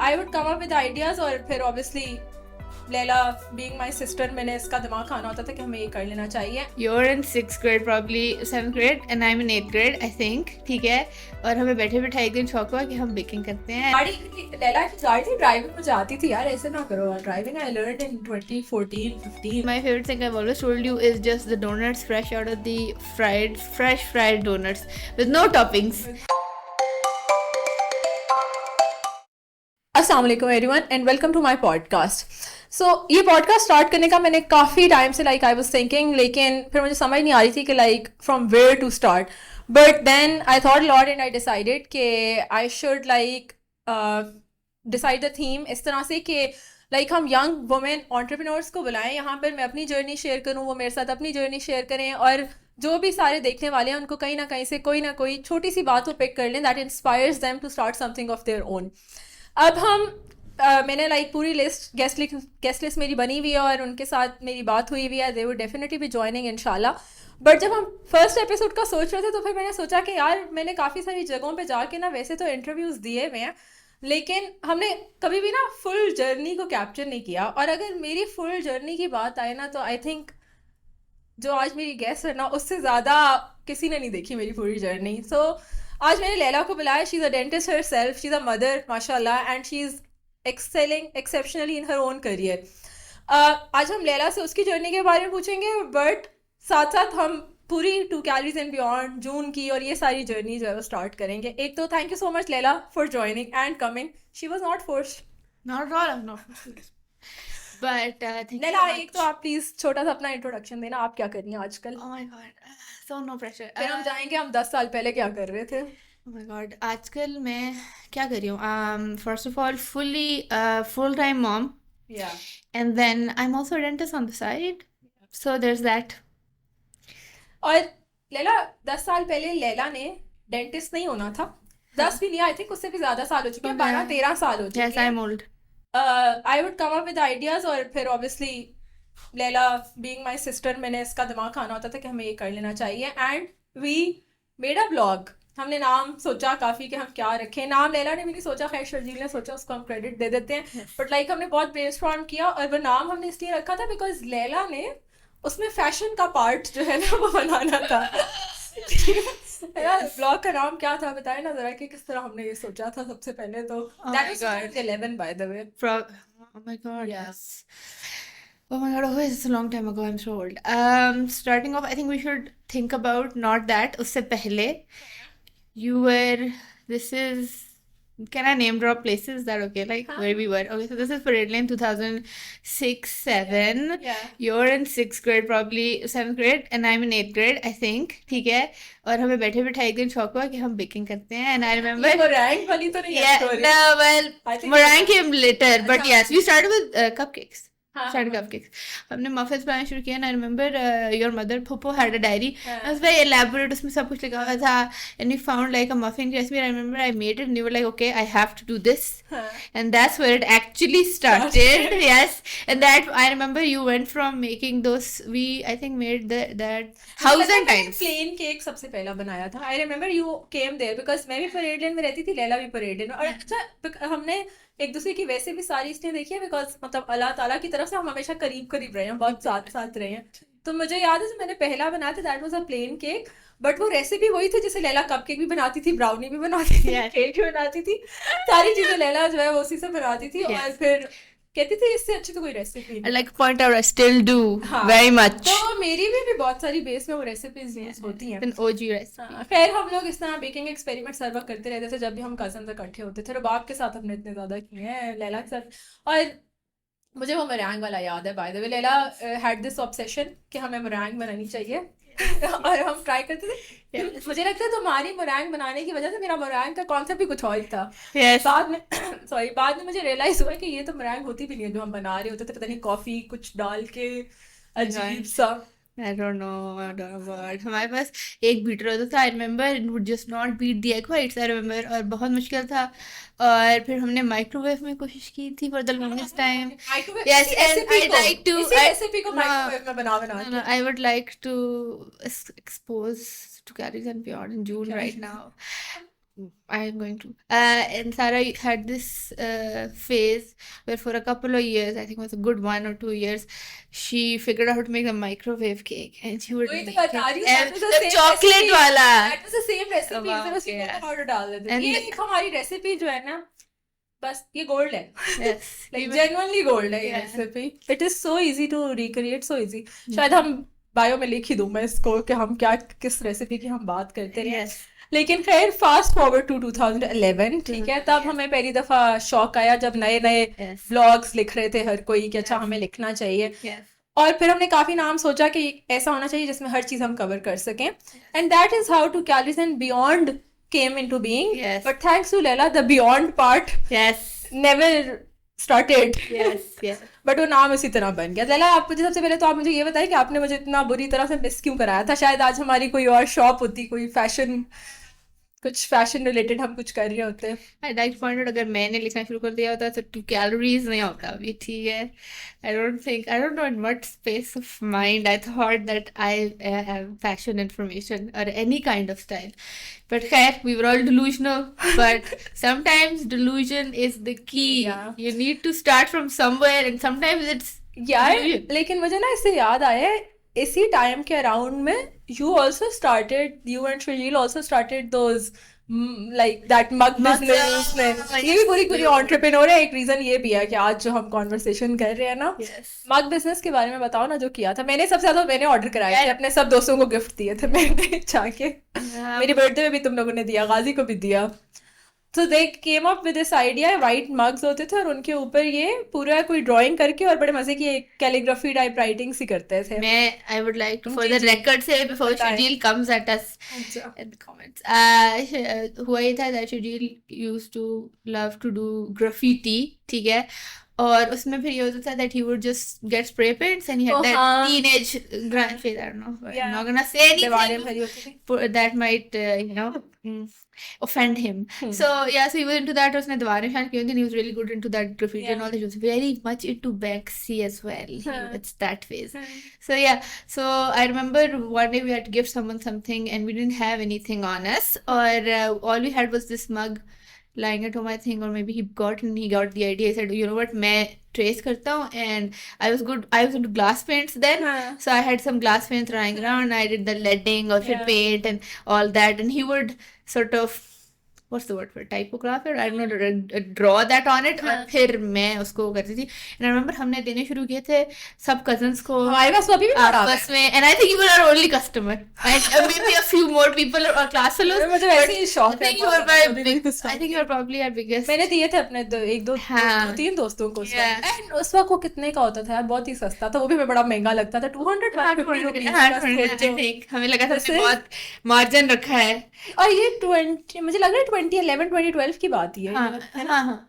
I would come up with ideas और फिर obviously Laila being my sister मैंने इसका दिमाग खाना होता था कि हमें ये कर लेना चाहिए. You're in 6th grade, probably 7th grade, and I'm in 8th grade, I think. ठीक है. और हमें बैठे बैठे एक दिन शौक हुआ कि हम बेकिंग करते हैं. गाड़ी लैला की गाड़ी थी, ड्राइविंग मुझे आती थी यार, ऐसे ना करो. Driving I learned in 2014-15. My favorite thing I've always told you is just the donuts fresh out of the fresh fried donuts with no toppings. अस्सलाम वालेकुम everyone and welcome to my podcast. So ये podcast start करने का मैंने काफ़ी time से I was thinking, लेकिन फिर मुझे समझ नहीं आ रही थी कि from where to start. But then I thought lot and I decided कि I should decide the theme इस तरह से कि हम यंग वुमेन एंटरप्रेन्योर्स को बुलाएं. यहाँ पर मैं अपनी जर्नी शेयर करूँ, वो मेरे साथ अपनी जर्नी शेयर करें, और जो भी सारे देखने वाले हैं उनको कहीं ना कहीं से कोई ना कोई छोटी सी बात को पिक कर लें that inspires them to start something of their own. अब हम मैंने पूरी गेस्ट लिस्ट मेरी बनी हुई है और उनके साथ मेरी बात हुई हुई है. They would definitely be joining इंशाल्लाह. बट जब हम फर्स्ट एपिसोड का सोच रहे थे तो फिर मैंने सोचा कि यार मैंने काफ़ी सारी जगहों पे जाके ना वैसे तो इंटरव्यूज़ दिए हुए हैं, लेकिन हमने कभी भी ना फुल जर्नी को कैप्चर नहीं किया. और अगर मेरी फुल जर्नी की बात आए ना तो आई थिंक जो आज मेरी गेस्ट है ना उससे ज़्यादा किसी ने नहीं देखी मेरी पूरी जर्नी. सो आज मैंने लैला को बुलाया. She is a dentist her self, she is a mother माशाल्लाह, and she is excelling exceptionally in her own career. आज हम लैला से उसकी जर्नी के बारे में पूछेंगे, बट साथ साथ हम पूरी टू कैलोरीज एंड बियॉन्ड जून की और ये सारी जर्नी जो है वो स्टार्ट करेंगे. एक तो thank you so much Laila for joining and coming. She was not forced. Not at all, I'm not forced. But thank you Laila so एक much. तो आप प्लीज छोटा सा अपना इंट्रोडक्शन देना, आप क्या कर रही हैं आजकल. Oh my god, so no pressure. फिर हम जाएंगे हम 10 साल पहले क्या कर रहे थे. Oh my god, आजकल मैं क्या कर रही हूँ? First of all, fully full-time mom, या and then I'm also a dentist on the side. So there's that. और लैला 10 साल पहले लैला ने डेंटिस्ट नहीं होना था. 10 भी नहीं, आई थिंक उससे भी ज्यादा साल हो चुके हैं, 12-13 साल हो चुके Yes, I'm old. I would come up with ideas और फिर obviously Laila being my sister मैंने इसका दिमाग खाना होता था कि हमें ये कर लेना चाहिए. And we made a blog. हमने नाम सोचा काफ़ी कि हम क्या रखें. नाम लैला ने भी नहीं सोचा, खैर शर्जील ने सोचा, उसको हम क्रेडिट दे देते हैं. Yes. बट हमने बहुत ब्रेनस्टॉर्म किया और वो नाम हमने इसलिए रखा था बिकॉज लैला ने उसमें फैशन का पार्ट जो है ना वो बनाना था. ब्लॉग का नाम क्या था बताए ना जरा कि किस तरह हमने ये सोचा था सबसे पहले. तो Oh that my was God. 2011 bye the way. Oh my god, Yeah. yes. Oh my god, oh, it's a long time ago. I'm so old. Starting off, I think we should think about not that. उससे पहले, you were. This is. Can I name drop places? Is that okay? Like where we were. Okay, so this is Parade Lane, 2006-7. Yeah. You're in 6th grade, probably 7th grade, and I'm in 8th grade, I think. ठीक है. और हमें बैठे बैठे एक दिन शौक हुआ कि हम बेकिंग करते हैं, and I remember. ये meringue वाली तो नहीं है Yeah, story. no, well, I think meringue came later, but अच्छा. yes, we started with cupcakes. हाँ, Started हाँ. cupcakes. हमने muffins बनाना शुरू किया, and I remember your mother Puppo had a diary. हाँ. It was very elaborate. उसमें सब कुछ लिखा हुआ था, and we found like a muffin recipe. I remember I made it, and you were like, okay, I have to do this, हाँ. and that's where it actually started. Yes, and that I remember you went from making those. We I think made that thousand times. Plain cake सबसे पहला बनाया था. I remember you came there because मैं भी parade लेन में रहती थी, लैला भी परेड लेन में. और अच्छा हमने एक दूसरे की वैसे भी सारी इसलिए देखी है बिकॉज मतलब अल्लाह ताला की तरफ से हम हमेशा करीब करीब रहे हैं, बहुत साथ साथ रहे हैं. तो मुझे याद है जब मैंने पहला बनाया था that was a plain cake, but वो रेसिपी वही थी जैसे लैला कप केक भी बनाती थी, ब्राउनी भी बनाती थी, Yeah. केक भी बनाती थी, सारी चीजें लैला जो है वो उसी से बनाती थी. Yes. और फिर कहती थी इससे अच्छी तो कोई रेसिपी I नहीं. like to point out I still do हाँ. very much. तो मेरी भी बहुत सारी बेस में वो रेसिपीज यूज होती हैं. An OG recipe. हाँ, खैर हम लोग इस तरह बेकिंग एक्सपेरिमेंट हर वक्त करते रहते थे जब भी हम कजन इकट्ठे होते थे. रबाब के साथ हमने इतने ज़्यादा किए हैं, लैला के साथ. और मुझे वो मरैंग वाला याद है bye the way. Laila had this obsession कि हमें मरैंग बनानी चाहिए और हम ट्राई करते थे. मुझे लगता है तुम्हारी मरैंग बनाने की वजह से मेरा मरैंग का कॉन्सेप्ट भी कुछ और ही था. Yes. बाद में बाद में मुझे रियलाइज हुआ कि ये तो मरैंग होती भी नहीं है जो हम बना रहे होते थे, पता नहीं कॉफी कुछ डाल के अजीब सा. I don't know what. हमारे पास एक बीटर होता था. I remember it would just not beat the egg whites. I remember और बहुत मुश्किल था. और फिर हमने माइक्रोवेव में कोशिश की थी for the longest time. Yes, and I like to. इसी रेसिपी को माइक्रोवेव में बना No, I would like to expose to Carries and Beyond in June right now. I'm going to. And Sarah had this phase where for a couple of years, I think it was a good 1 or 2 years, she figured out how to make a microwave cake, and she would वही तो make बता it. रही हूँ, that was the And same chocolate recipe. वाला. That was the same recipe. वाह, सिर्फ उसमें yeah. Cocoa powder डाल देते थे. And ये एक हमारी रेसिपी जो है ना, बस ये गोल्ड है. yes, Like even- genuinely gold है ये Yeah. Recipe. It is so easy to recreate, so easy. शायद हम बायो में लिख ही दूं मैं इसको कि हम क्या किस रेसिपी की हम बात करते रहे. yes. लेकिन खैर फास्ट फॉरवर्ड टू 2011, ठीक है, तब हमें पहली दफा शौक आया जब नए नए Yes. व्लॉग्स लिख रहे थे हर कोई कि अच्छा हमें लिखना चाहिए. Yes. और फिर हमने काफी नाम सोचा कि ऐसा होना चाहिए जिसमें हर चीज हम कवर कर सकें. And that is how two calories and beyond came into being. Yes. But thanks to Leila, the beyond part Yes. never started. Yes. Yes. But वो नाम इसी तरह बन गया. लैला, आप मुझे सबसे पहले तो आप मुझे ये बताइए कि आपने मुझे इतना बुरी तरह से मिस क्यों कराया था. शायद आज हमारी कोई और शॉप होती, कोई फैशन, कुछ फैशन रिलेटेड हम कुछ कर रहे होते. I like pointed अगर मैंने लिखना शुरू कर दिया होता तो 2 calories नहीं होता अभी, ठीक है. I don't know in what space of mind I thought that I have fashion information or any kind of style. But खैर, we were all delusional. But sometimes delusion is the key. Yeah. You need to start from somewhere, and sometimes it's यार delusion. लेकिन मुझे ना इससे याद आया इसी time के अराउंड में you and Shajil also started those like that mug business में. ये भी पूरी पूरी entrepreneur है. एक रीजन ये भी है कि आज जो हम कॉन्वर्सेशन कर रहे हैं ना, Yes. मग बिजनेस के बारे में बताओ ना जो किया था. सबसे ज्यादा मैंने ऑर्डर कराए थे, अपने सब दोस्तों को गिफ्ट दिए थे मैंने जाके. मेरी बर्थडे में भी तुम लोगों ने दिया, गाजी को भी दिया. तो they came up with this idea. White mugs होते थे और उनके ऊपर ये पूरा कोई ड्राइंग करके और बड़े मजे की कैलीग्राफी टाइप राइटिंग सी करते थे. I would like to, for the record, say before बताएं. Shajil comes at us अच्छा. in the comments. हुआ ये था that Shajil used to love to do graffiti, ठीक है. और उसमें फिर ये होता था that he would just get spray paints and he had Oh, that हाँ. teenage grand face. I don't know. Yeah. I'm not gonna say दीवारें anything भरी होती थी. that might offend him. So yeah, so he was into that. उसने दीवारें शायद की होंगी, and he was really good into that graffiti and Yeah. all that. He was very much into Banksy as well. हाँ. It's that phase. So yeah, so I remember one day we had to give someone something and we didn't have anything on us, or all we had was this mug lying at home, I think, or maybe he got the idea. He said, you know what, मैं trace करता हूँ, and I was into glass paints then, हाँ. so I had some glass paints lying around. I did the leading or Yeah. paint and all that, and he would sort of, what's the word for it? Typograph it? I don't know, draw that on it. हाँ. और फिर मैं उसको करती थी. And I remember हमने देने शुरू किए थे सब cousins को हमारे पास वो अभी भी पड़ा है. आपस में, and I think you were our only customer, and maybe a few more people or class fellows. मुझे वैसे ही I शौक है. think you were my अभी भी big, कुछ I think you were probably our biggest. मैंने दिए थे अपने हाँ. 3 दोस्तों को. Yeah. एंड उस वक्त वो कितने का होता था यार, बहुत ही सस्ता था. वो भी हमें बड़ा महंगा लगता था. 250 रुपीस का I सोचो. think हमें लगा था वैसे- हमने बहुत मार्जिन रखा है. और ये 20 मुझे लग रहा है 2011 2012 की बात ही है. हाँ हाँ.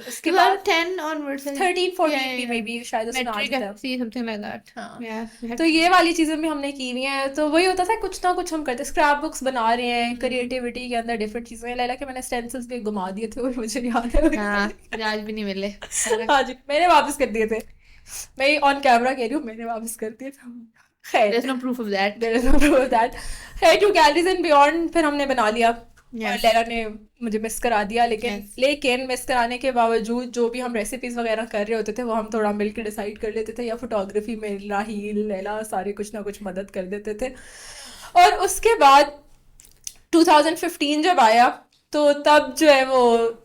उसके बाद 10 onwards. 13 14 Yeah, भी yeah. मे बी शायद उसमें आ Metric जाता है. FC, something like that. हाँ. Yeah. we had- तो ये वाली चीजें भी हमने की हुई हैं. तो वही होता था, कुछ ना कुछ हम करते. स्क्रैप बुक्स बना रहे हैं, क्रिएटिविटी के अंदर डिफरेंट चीजें. लैला के मैंने स्टेंसिल्स भी घुमा दिए थे, वो मुझे याद है. हाँ, आज भी नहीं मिले. हाँ जी, मैंने वापस कर दिए थे. मैं ऑन कैमरा कह रही हूँ, मैंने वापस कर दिए थे. खैर, There's no proof of that. there is no proof of that. खैर, 2 calories and beyond फिर हमने बना लिया. और Yes. लैला ने मुझे मिस करा दिया. लेकिन मिस कराने के बावजूद जो भी हम रेसिपीज वगैरह कर रहे होते थे वो हम थोड़ा मिलकर डिसाइड कर लेते थे, या फोटोग्राफी में राहील लैला सारे कुछ ना कुछ मदद कर देते थे. और उसके बाद 2015 जब आया तो तब जो है वो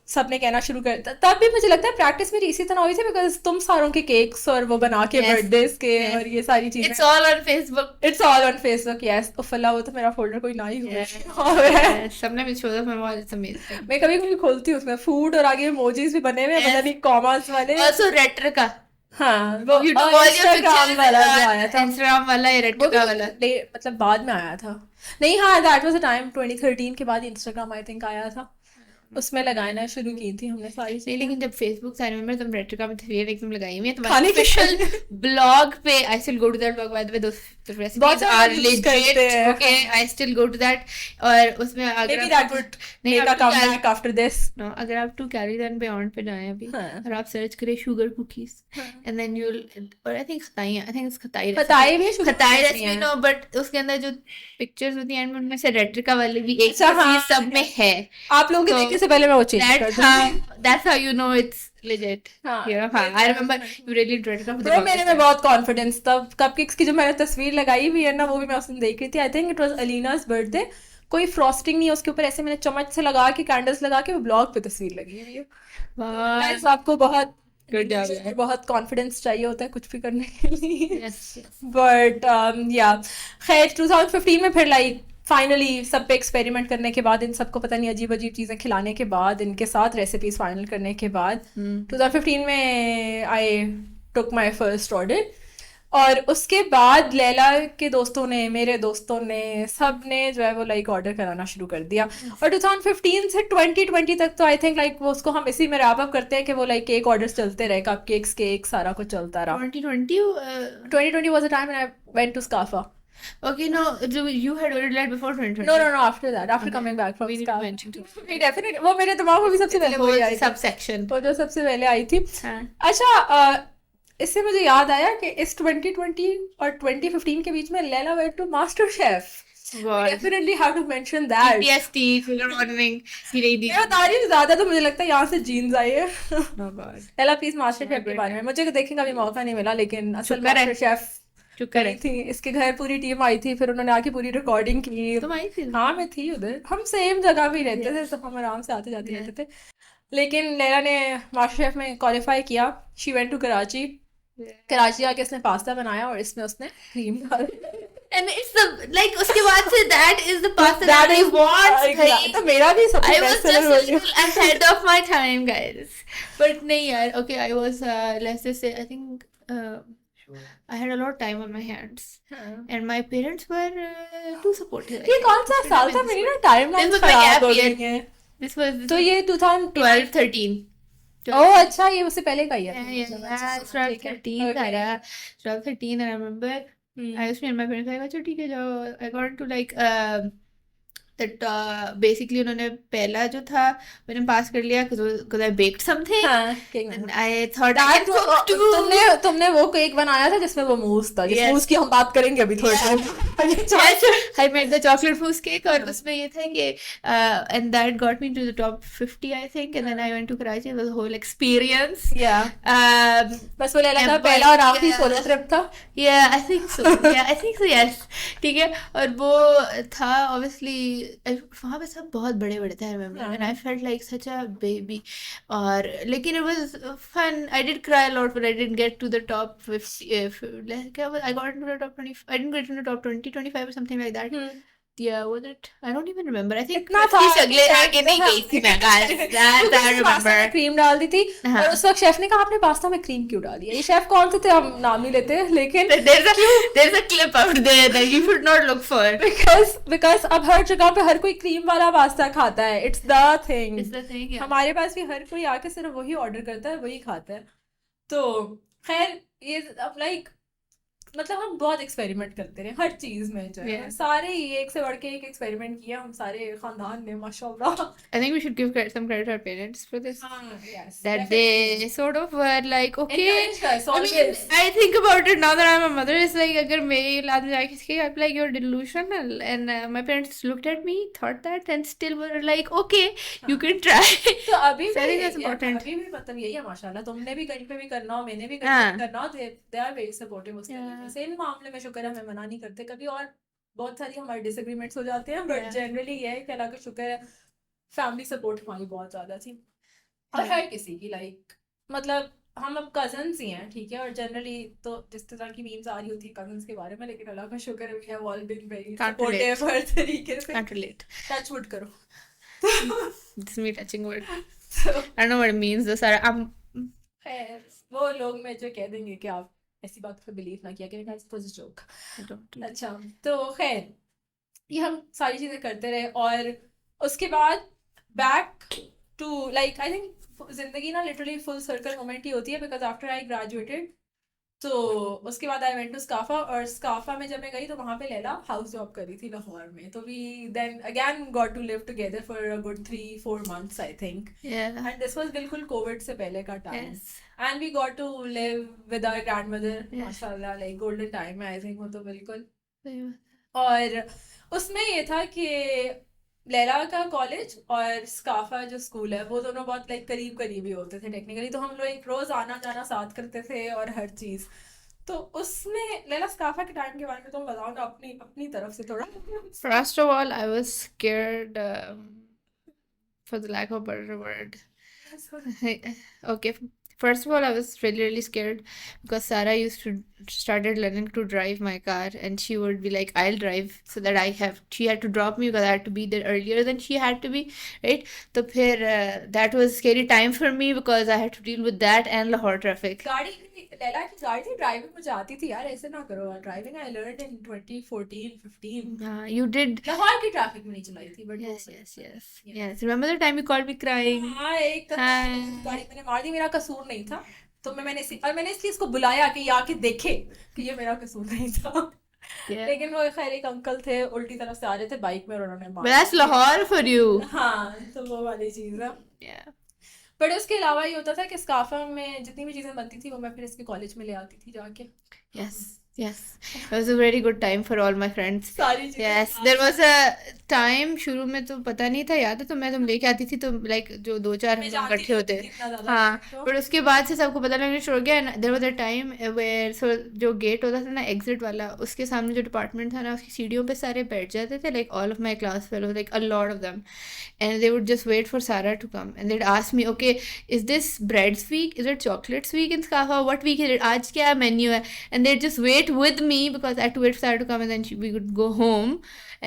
सबने कहना शुरू कर. तब भी मुझे लगता है प्रैक्टिस मेरी इसी तरह हुई थी, बिकॉज तुम सारों के केक्स और वो बना के Yes. बर्थडेज के Yes. और ये सारी चीजें. It's all on Facebook. It's all on Facebook. Yes, उफला वो तो मेरा फोल्डर कोई ना ही हुआ. Yes. सबने मुझे show my wall. It's amazing. मैं कभी कभी खोलती हूँ, उसमें फूड और आगे इमोजीज भी बने हुए हैं, पता Yes. नहीं कॉमास वाले. Also Retrika. हाँ, वो You do all your Instagram pictures वाला जो on आया था. Instagram वाला या वो भी Retrika वाला. मतलब बाद में आया था. नहीं, हाँ, दैट वाज अ टाइम 2013 के बाद इंस्टाग्राम आई थिंक आया था. उसमें लगाना शुरू की थी हमने सारी नहीं, चीजें। लेकिन जब फेसबुक से आई रिमेंबर तुम रेट्रिका में तस्वीरें एकदम लगाई हुई है खाने तुम्हारे के ऑफिशियल ब्लॉग पे। I still go to that blog by the way, though the बहुत रेसिपीज सारे आर लोग use करते लेजिट। हैं, ओके, हाँ। I still go to that. और उसमें अगर Maybe आप that would नहीं, make a आप to carry comeback after this. no, अगर आप टू कैरी देन बियॉन्ड पे जाएं अभी हाँ, और आप सर्च करें शुगर कुकीज हाँ। एंड देन यू और आई थिंक खताई, आई थिंक खताई खताई भी sugar खताई cookies रेसिपी नहीं नो, है। बट उसके अंदर जो पिक्चर्स होती हैं उनमें से रेट्रिका वाली भी एक अच्छा, तस्वीर हाँ, सब में है। आप लोगों के So, देखने से पहले मैं वो चेंज कर दूंगी। that's how you know it's legit. हाँ, You know, हाँ, I remember you really dreaded of the bro dog मेरे में बहुत कॉन्फिडेंस था। कपकेक्स की जो मैंने तस्वीर लगाई हुई है ना, वो भी मैं उस दिन देख रही थी। I think it was Alina's birthday. कोई फ्रॉस्टिंग नहीं है उसके ऊपर, ऐसे मैंने चम्मच से लगा के कैंडल्स लगा के वो ब्लॉग पे तस्वीर लगी हुई है। Wow. Guys, आपको बहुत Good job, yeah. बहुत कॉन्फिडेंस चाहिए होता है कुछ भी करने के लिए। Yes, yes. बट या खैर 2015 में फिर लाइक फाइनली सब पे एक्सपेरिमेंट करने के बाद, इन सबको पता नहीं अजीब अजीब चीज़ें खिलाने के बाद, इनके साथ रेसिपीज फाइनल करने के बाद 2015 में आई टुक माई फर्स्ट ऑर्डर। और उसके बाद लैला के दोस्तों ने, मेरे दोस्तों ने, सब ने जो है वो लाइक ऑर्डर कराना शुरू कर दिया। और 2015 से 2020 तक तो आई थिंक लाइक वो उसको हम इसी में रैप अप करते हैं कि वो लाइक केक ऑर्डर्स चलते रहे, कप केक्स, केक, सारा कुछ चलता रहा। 2020. 2020 was the time when I went to Scafa. Okay, no, you had ordered that before 2020. No, after that, after coming back from We need to Scafa. mention too. We definitely, वो मेरे दिमाग में भी सबसे पहले वही आई थी, सबसेक्शन वो जो सबसे पहले आई थी। हाँ अच्छा, इससे मुझे याद आया कि इस 2020 और 2015 के बीच में Laila went to master chef. God. Definitely have to mention that। PTSD trigger warning ही नहीं दी। मैं बता रही हूँ, ज्यादा तो मुझे लगता है यहाँ से जीन्स आई है। No God. Laila please master chef के बारे में, मुझे देखने का भी मौका नहीं मिला, लेकिन असल शुक्र है। मास्टर शेफ शुक्र है। थी, इसके घर पूरी टीम आई थी, फिर उन्होंने आके पूरी रिकॉर्डिंग की। तुम आई थी? हाँ, मैं थी उधर, हम सेम जगह पे ही रहते थे, तो हम आराम से आते जाते रहते थे। लेकिन लैला ने मास्टर शेफ में क्वालिफाई किया। She went to Karachi. Karachi आके इसने पास्ता बनाया और इसमें उसने क्रीम डाल And it's the like उसके बाद से that is the pasta that I want. भाई। तो मेरा भी सबसे I was best just seller a वही है। little ahead of my time, guys. But नहीं यार, okay, I was let's just say I think I had a lot of time on my hands, and my parents were too supportive. ये कौन सा साल था? मेरी ना time This line was my खराब gap हो year. गई है। This was तो ये 12, 13. ओह अच्छा, ये उससे पहले का ही है। Yeah, it's around 13 था यार. 12, 13, and I remember I used to meet my parents like, अच्छा ठीक है जाओ. I got into like that basically उन्होंने पहला जो था मैंने पास कर लिया because I baked something. हाँ, केक And बनाया। I thought I That can cook too. तुमने वो केक बनाया था जिसमें वो मूस था, जिस Yes. मूस की हम बात करेंगे अभी थोड़े time. Yes, I made the chocolate mousse cake और उसमें ये था कि and that got me to the top 50 I think, and then I went to Karachi. It was a whole experience. बस वो लैला का but पहला और आखिरी yeah. सोलो ट्रिप था। Yeah, I think so. Yeah, I think so. Yes. ठीक है, और वो था obviously वहाँ पे सब बहुत बड़े बड़े थे I remember, and I felt like such a baby. और लेकिन it was fun. I did cry a lot, but I didn't get to the top 50. I got into the top 20. I didn't get into the top 20, 25 or something like that. Yeah, was it? I don't even remember. I think इतना था 50 से अगले आगे नहीं गई थी मैं guys. That I remember. Cream डाल दी थी हाँ. और उस वक्त शेफ ने कहा आपने पास्ता में क्रीम क्यों डाली है? ये शेफ कौन से थे हम नाम नहीं लेते, लेकिन There's a clip out there that you should not look for. because अब हर जगह पे हर कोई क्रीम वाला पास्ता खाता है। It's the thing. It's the thing. Yeah. हमारे पास भी हर कोई आके सिर्फ वही ऑर्डर करता है, वही खाता है। तो खैर ये अब लाइक मतलब हम बहुत एक्सपेरिमेंट करते रहे हर चीज में जो है। Yeah. सारे ही एक से बढ़ के एक एक्सपेरिमेंट किया हम सारे खानदान ने, माशाल्लाह। I think we should give some credit to our parents for this. Yes, That definitely. they sort of were like, okay. Encouraged us I mean, always. I think about it now that I'm a mother. It's like, अगर मेरी औलाद में जाके इसके I'd be like, you're delusional. And my parents looked at me, thought that, and still were like, okay, you can try. तो अभी So I think भी that's important. अभी भी मतलब यही है माशाल्लाह। तुमने भी कहीं पे भी करना हो, मैंने भी कहीं हाँ. पे करना हो, they are very supportive उस Yeah. तरीके से। इन मामले में शुक्र है हमें मना नहीं करते कभी, और बहुत सारी हमारे डिसएग्रीमेंट्स हो जाते हैं, बट Yeah. जनरली ये है कि अल्लाह का शुक्र है फैमिली सपोर्ट हमारी बहुत ज्यादा थी। और हर किसी की लाइक मतलब हम अब कजन्स ही हैं, ठीक है, और जनरली तो जिस तरह की मीम्स आ रही होती है कजन्स के बारे में, लेकिन अल्लाह का शुक्र है we have all been very Can't supportive हर तरीके से। Can't relate. टच वुड करो। This is me touching word. I don't know what it means though, Sarah. खैर, वो लोग में जो कह देंगे कि आप ऐसी बात पे बिलीव ना किया करें, that's just joke. I don't. अच्छा, तो खैर ये हम सारी चीजें करते रहे और उसके बाद back to like I think जिंदगी ना literally full circle moment ही होती है because after I graduated तो उसके बाद आई वेंट टू स्काफा और स्काफा में जब मैं गई तो वहां पे लैला हाउस जॉब करी थी लाहौर में तो we then again got to live together for a good 3-4 months I think Yeah. And this was बिल्कुल कोविड से पहले का time Yes. And we got to live with our grandmother Yes. माशाल्लाह like golden time है I think वो तो बिल्कुल सही बात। और उसमें ये था कि लैला का कॉलेज और स्काफा जो स्कूल है वो दोनों बहुत लाइक करीब करीब ही होते थे टेक्निकली तो हम लोग एक रोज आना जाना साथ करते थे और हर चीज तो उसमें लैला स्काफा के टाइम के बारे में तुम बताओ ना अपनी अपनी तरफ से थोड़ा First of all, I was scared, for the lack of a better word. Okay. First of all, I was really, really scared because Sarah used to started learning to drive my car, and she would be like, "I'll drive," so that she had to drop me because I had to be there earlier than she had to be, right? So, that was a scary time for me because I had to deal with that and Lahore traffic. गाड़ी लैला की गाड़ी थी driving मुझे आती थी यार ऐसे ना करो driving I learned in 2014-15 You did. Lahore की ट्रैफिक में नहीं चलाई थी but Yes. Remember the time you called me crying? हाँ एक तो गाड़ी मैंने मार दी मेरा कसूर नहीं था तो मैंने इसलिए इसको बुलाया कि ये आके देखे कि ये मेरा कसूर नहीं था Yeah. लेकिन वो खैर एक अंकल थे उल्टी तरफ से आ रहे थे बाइक में और उन्होंने But मार that's Lahore for you. हाँ तो वो वाली चीज है Yeah. बट उसके अलावा ये होता था कि स्काफा में जितनी भी चीजें बनती थी वो मैं फिर इसके कॉलेज में ले आती थी जाके Yes. It was a very good time for all my friends. सारी चीजें Yes, there was a time शुरू में तो पता नहीं था याद है तो मैं तुम लेके आती थी तो like जो 2-4 हम मैं लोग जानती इकट्ठे नहीं होते थी इतना ज्यादा हाँ तो पर उसके बाद से सबको पता लगना शुरू हो गया and there was a time where so जो गेट होता था ना एग्जिट वाला उसके सामने जो डिपार्टमेंट था ना उसकी सीढ़ियों पे सारे बैठ जाते थे like all of my class fellows like a lot of them and they would just wait for Sarah to come and they'd ask me okay is this breads week is it chocolates week in Skafa what week is it आज क्या menu है and they'd just wait with me because I had to wait for Sarah to come and then we would go home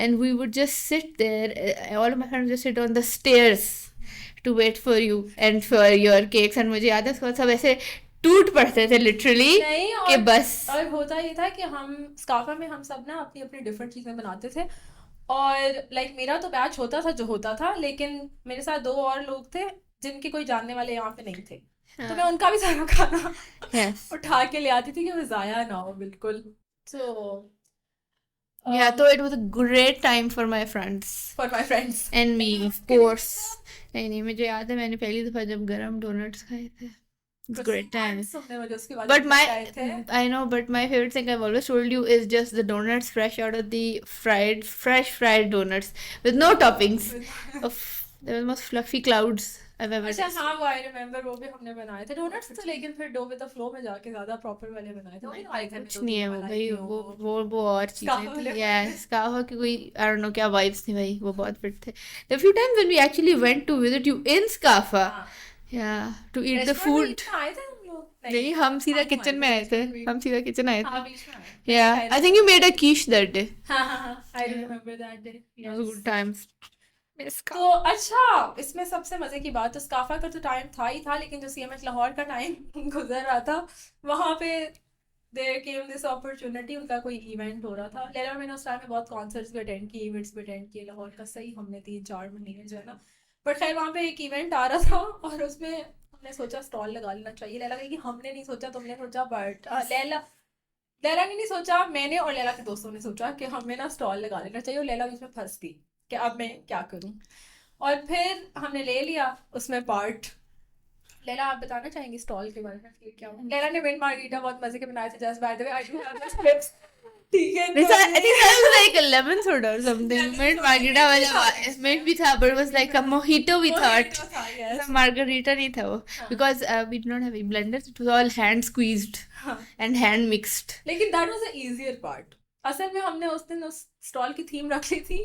and we would just sit there all of my friends would just sit on the stairs to wait for you and for your cakes and मुझे याद है उसके बाद सब ऐसे टूट पड़ते थे लिटरली नहीं कि बस और होता ये था कि हम स्काफा में हम सब ना अपनी अपनी डिफरेंट चीजें बनाते थे और लाइक मेरा तो बैच होता था जो होता था लेकिन मेरे साथ 2 और लोग थे जिनके कोई जानने वाले यहाँ पे नहीं थे तो मैं उनका भी सारा खाना yes उठा के ले आती थी कि वो जाया ना हो बिल्कुल तो yeah so it was a great time for my friends for my friends and me of course नहीं मुझे याद है मैंने पहली दफा जब गरम डोनट्स खाए थे it's a great time सुनने मुझे उसके बाद But आए थे I know, but my favorite thing I've always told you is just the donuts fresh out of the fresh fried donuts with no toppings. They were the most fluffy clouds I've ever अच्छा tasted. हाँ वो I remember वो भी हमने बनाए थे donuts तो लेकिन फिर डो विद द फ्लो में जाके ज्यादा प्रॉपर वाले बनाए थे वो भी हमारे घर में कुछ 2-3 नहीं है वो बनाई भाई थी वो और चीजें Scarfa थी वाले yes कावा की कोई I don't know क्या vibes थी भाई वो बहुत फिट थे the few times when we actually went to visit you in Scafa हाँ yeah to eat the restaurant में food इतना आए थे हम लोग नहीं हम सीधा हम किचन आए में थे आए थे रेस्टोरेंट में हम सीधा किचन आए हाँ थे बीच में आए yeah I think you made a quiche that day हाँ I remember that day it was good times तो अच्छा इसमें सबसे मजे की बात तो स्काफा का तो टाइम था ही था लेकिन जो सीएमएच लाहौर का टाइम गुजर रहा था वहां पे देयर केम दिस अपॉर्चुनिटी उनका कोई इवेंट हो रहा था लैला और मैंने उस टाइम में बहुत कॉन्सर्ट्स भी अटेंड किए इवेंट्स भी अटेंड किए लाहौर का सही हमने 3-4 महीने जो है ना बट खैर वहाँ पे एक इवेंट आ रहा था और उसमें हमने सोचा स्टॉल लगा लेना चाहिए लैला कही कि हमने नहीं सोचा तुमने सोचा बट लैला ने नहीं सोचा मैंने और लैला के दोस्तों ने सोचा कि हमें ना स्टॉल लगा लेना चाहिए और लैला बीच में फंस गई कि अब मैं क्या करूं और फिर हमने ले लिया उसमें पार्ट लैला आप बताना चाहेंगी स्टॉल के बारे में फिर क्या हुआ लैला ने मिंट मार्गरीटा बहुत मजे के बनाए थे just by the way I do have this clips ठीक है This, I think that was like a lemon soda or something. Mint margarita was mint भी था, but it was like a mojito we thought. yes. Margarita नहीं था वो, because we did not have a blender. It was all hand squeezed and hand mixed. लेकिन that was the easier part असल में हमने उस दिन उस स्टॉल की थीम रख ली थी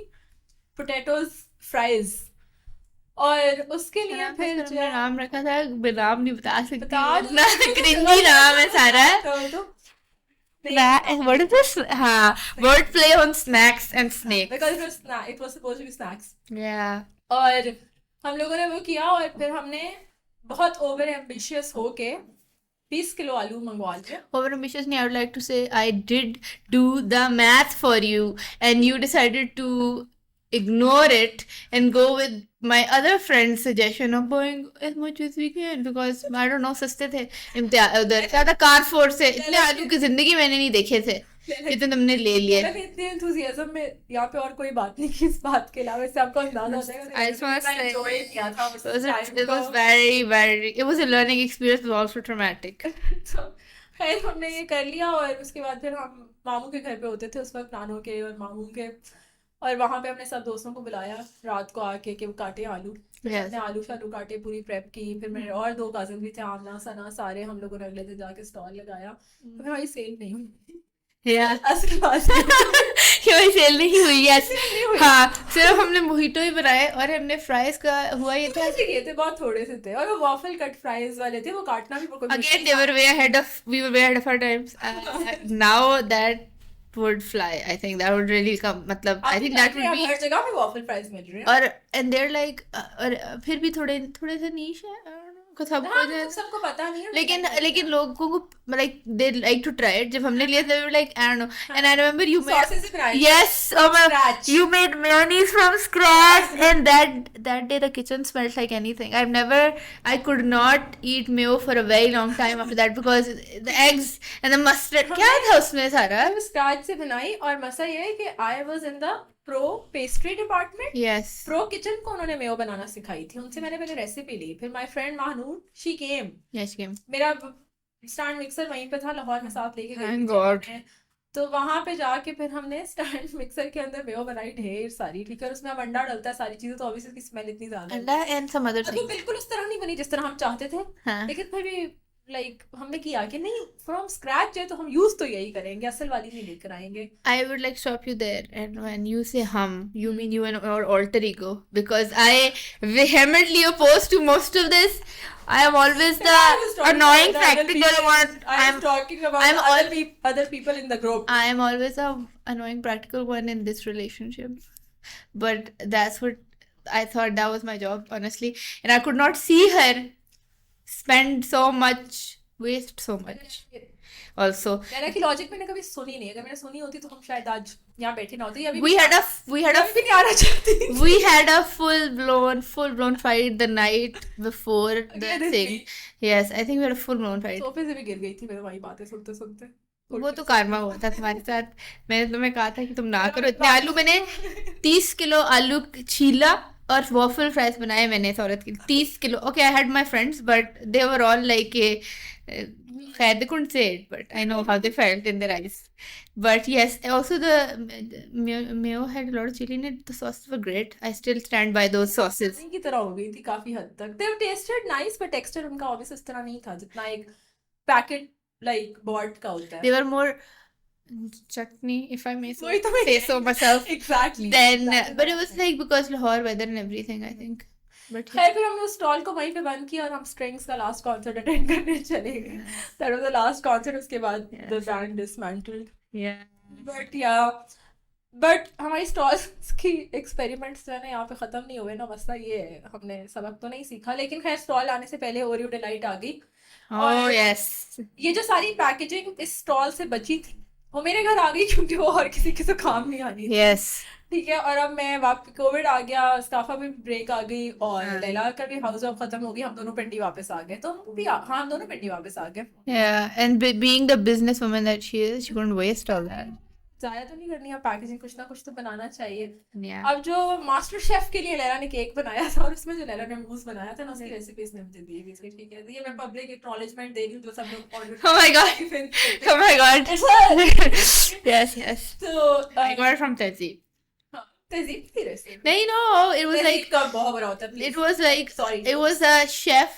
पोटैटोज फ्राइज और उसके लिए फिर हमने नाम रखा था, नाम नहीं बता सकती. बता दो। इतना cringy नाम है सारा. तो What is this? हाँ, word play on snacks and snakes. because it was supposed to be snacks Yeah. और हम लोगों ने वो किया और फिर हमने बहुत ओवर एम्बिशियस होके 20 किलो आलू मंगवा लिए Over ambitiously, I would like to say I did do the math for you, and you decided to ignore it and go with my other friend's suggestion of going as much as we can because I don't know सस्ते थे उधर क्या था कारफोर से इतने आलू की जिंदगी मैंने नहीं देखे थे जितने तुमने ले लिए मैंने इतने enthusiasm में यहाँ पे और कोई बात नहीं की इस बात के अलावा, इससे आपको अंदाजा हो जाएगा I just want to say enjoy किया था उस time it was को। very it was a learning experience but also traumatic. तो खैर हमने ये कर लिया, और उसके बाद फिर हम मामू के घर पे होते थे उस वक्त, नानू के और मामू के, और वहां पे हमने सब दोस्तों को बुलाया रात को आके कि वो काटे आलू। फिर Yes. हमने आलू शालू काटे, पूरी प्रेप की। फिर मेरे और 2 कजन भी थे, आमना सना, सारे हम लोगों ने अगले दिन जाके स्टॉल लगाया। तो हमारी सेल नहीं हुई Yeah. असल बात कि वही सेल नहीं हुई yes. नहीं हुई। हाँ सिर्फ हमने मोहितो ही बनाए और हमने फ्राइज का हुआ ये था ऐसे किए थे, बहुत थोड़े से थे, और वो वॉफल कट फ्राइज वाले थे, वो काटना भी कोई again they were way ahead of we were way ahead of our times now that would fly I think that would really come मतलब I think that would be हर जगह पे waffle fries मिल रहे हैं। और and they're like और फिर भी थोड़े से नीश है I don't know, सबको हाँ, मतलब सबको पता नहीं है, लेकिन लोगों को like they like to try it जब हमने लिया they were like I don't know and I remember you made Sauces से बनाए थे, yes oh my scratch। you made mayonnaise from scratch and that day the kitchen smelled like anything I could not eat mayo for a very long time after that because the eggs and the mustard क्या था उसमें सारा starch से बनाई, और मसला ये है कि I was in the pro pastry department. yes pro kitchen को उन्होंने मेयो बनाना सिखाई थी, उनसे मैंने पहले रेसिपी ली। फिर my friend Mahnoor she came, yes game मेरा स्टैंड मिक्सर वहीं पे था, लाहौर में साथ लेके गई Thank थी God. मैं। तो वहां पे जाके फिर हमने स्टैंड मिक्सर के अंदर मेयो बनाई ढेर सारी, ठीक है, उसमें अब अंडा डलता है, सारी चीजें, तो ऑब्वियसली उसकी स्मेल इतनी ज्यादा है। अंडा and some other अब वो thing बिल्कुल उस तरह नहीं बनी जिस तरह हम चाहते थे, हाँ लेकिन फिर भी लाइक हमने किया कि नहीं, फ्रॉम स्क्रैच है तो हम यूज तो यही करेंगे, असल वाली नहीं लेकर आएंगे। I would like stop you there and when you say hum you mean you and your alter ego because I vehemently opposed to most of this I am always the I was talking annoying about the other practical people- one I was talking about I'm the all- other people in the group. I am always the annoying practical one in this relationship but that's what I thought that was my job honestly and I could not see her spend so much waste so much also Laila की logic मैंने कभी सुनी नहीं, अगर मैंने सुनी होती तो हम शायद आज यहाँ बैठे ना होते। अभी we had a अभी भी नहीं आना चाहती। we had a full blown fight the night before the अगले दिन thing भी। yes I think we had a full blown fight सोफे से भी गिर गई थी मैं वही बातें सुनते सुनते। वो तो karma हुआ था तुम्हारे साथ मैंने तुम्हें कहा था कि तुम ना करो इतने आलू मैंने 30 किलो आलू छीला और वॉफल फ्राइज बनाए मैंने इस औरत के लिए 30 kilo okay I had my friends but they were all like खैर they couldn't say it but I know how they felt in their eyes but yes also the mayo had a lot of chili in it the sauces were great I still stand by those sauces की तरह हो गई थी काफी हद तक। They tasted nice but texture उनका obviously उस तरह नहीं था जितना एक पैकेट लाइक बॉट का होता है। they were more chutney if I may वही तो मैं say so myself Exactly. then but it was like because Lahore weather and everything I think but yeah. खैर फिर हमने उस स्टॉल को वहीं पे बंद किया और हम स्ट्रिंग्स का लास्ट कॉन्सर्ट अटेंड करने चले गए। That was the last concert, उसके बाद the band dismantled. yeah but हमारी स्टॉल्स की एक्सपेरिमेंट्स जो है ना यहाँ पे ख़त्म नहीं हुए ना, मसला ये है हमने सबक तो नहीं सीखा, लेकिन खैर स्टॉल आने से पहले ओरियो डिलाइट आ गई। oh yes ये जो सारी पैकेजिंग इस स्टॉल से बची थी वो मेरे घर आ गई क्योंकि वो और किसी के तो काम नहीं आनी थी, yes ठीक है। और अब मैं वापस कोविड आ गया, स्टाफा भी ब्रेक आ गई और हाँ। लैला का भी हाउस जॉब खत्म हो गई, हम दोनों पिंडी वापस आ गए। तो हम भी हाँ हम दोनों पिंडी वापस आ गए। yeah and being the businesswoman that she is she couldn't waste all that जाया तो नहीं करनी है पैकेजिंग, कुछ ना कुछ तो बनाना चाहिए। yeah अब जो मास्टर शेफ के लिए लैला ने केक बनाया था और उसमें जो लैला ने मूस बनाया था ना उसकी रेसिपीज ने मुझे दी हुई थी, ठीक है। ये मैं पब्लिक एक्नॉलेजमेंट दे रही हूँ जो सब लोग order oh my god oh my god yes तो I got it from Tezzy तहजीब की recipe no no it was like का बहुत बड़ा होता है। it was like Sorry. it was a chef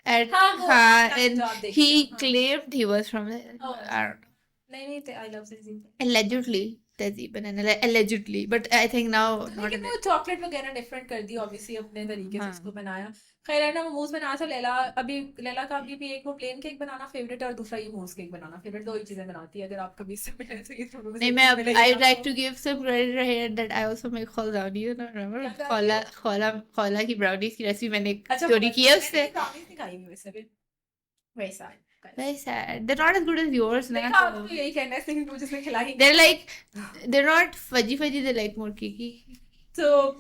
at हाँ, वो and जो आप देखते he हैं, हाँ। claimed he was from I Oh. don't know नहीं आई लव तहजीब। allegedly Tezzy banana allegedly but I think now not लेकिन वो चॉकलेट वगैरह डिफरेंट कर दी ऑब्वियसली अपने तरीके से हाँ। उसको बनाया। खैर है ना वो मूस बनाया था लैला का अभी भी एक वो प्लेन केक बनाना फेवरेट है और दूसरा ये मूस केक बनाना फेवरेट, दो ही चीजें बनाती है। अगर आप कभी इससे मिले तो ये दोनों में से नहीं एक मैं चीज़ मिलेगी I'd like आपको। to give some credit here that I also make kholdauni you know remember क्या khola की brownies की रेसिपी मैंने अच्छा चोरी की है उससे ब्राउनीज नहीं खाई मैं वैसे भी वैसा very sad they're not as good as yours देखा ना आपको यही कहना है सिंह मुझे जिसने खिलाई they're like they're not fudgy they're like more cakey तो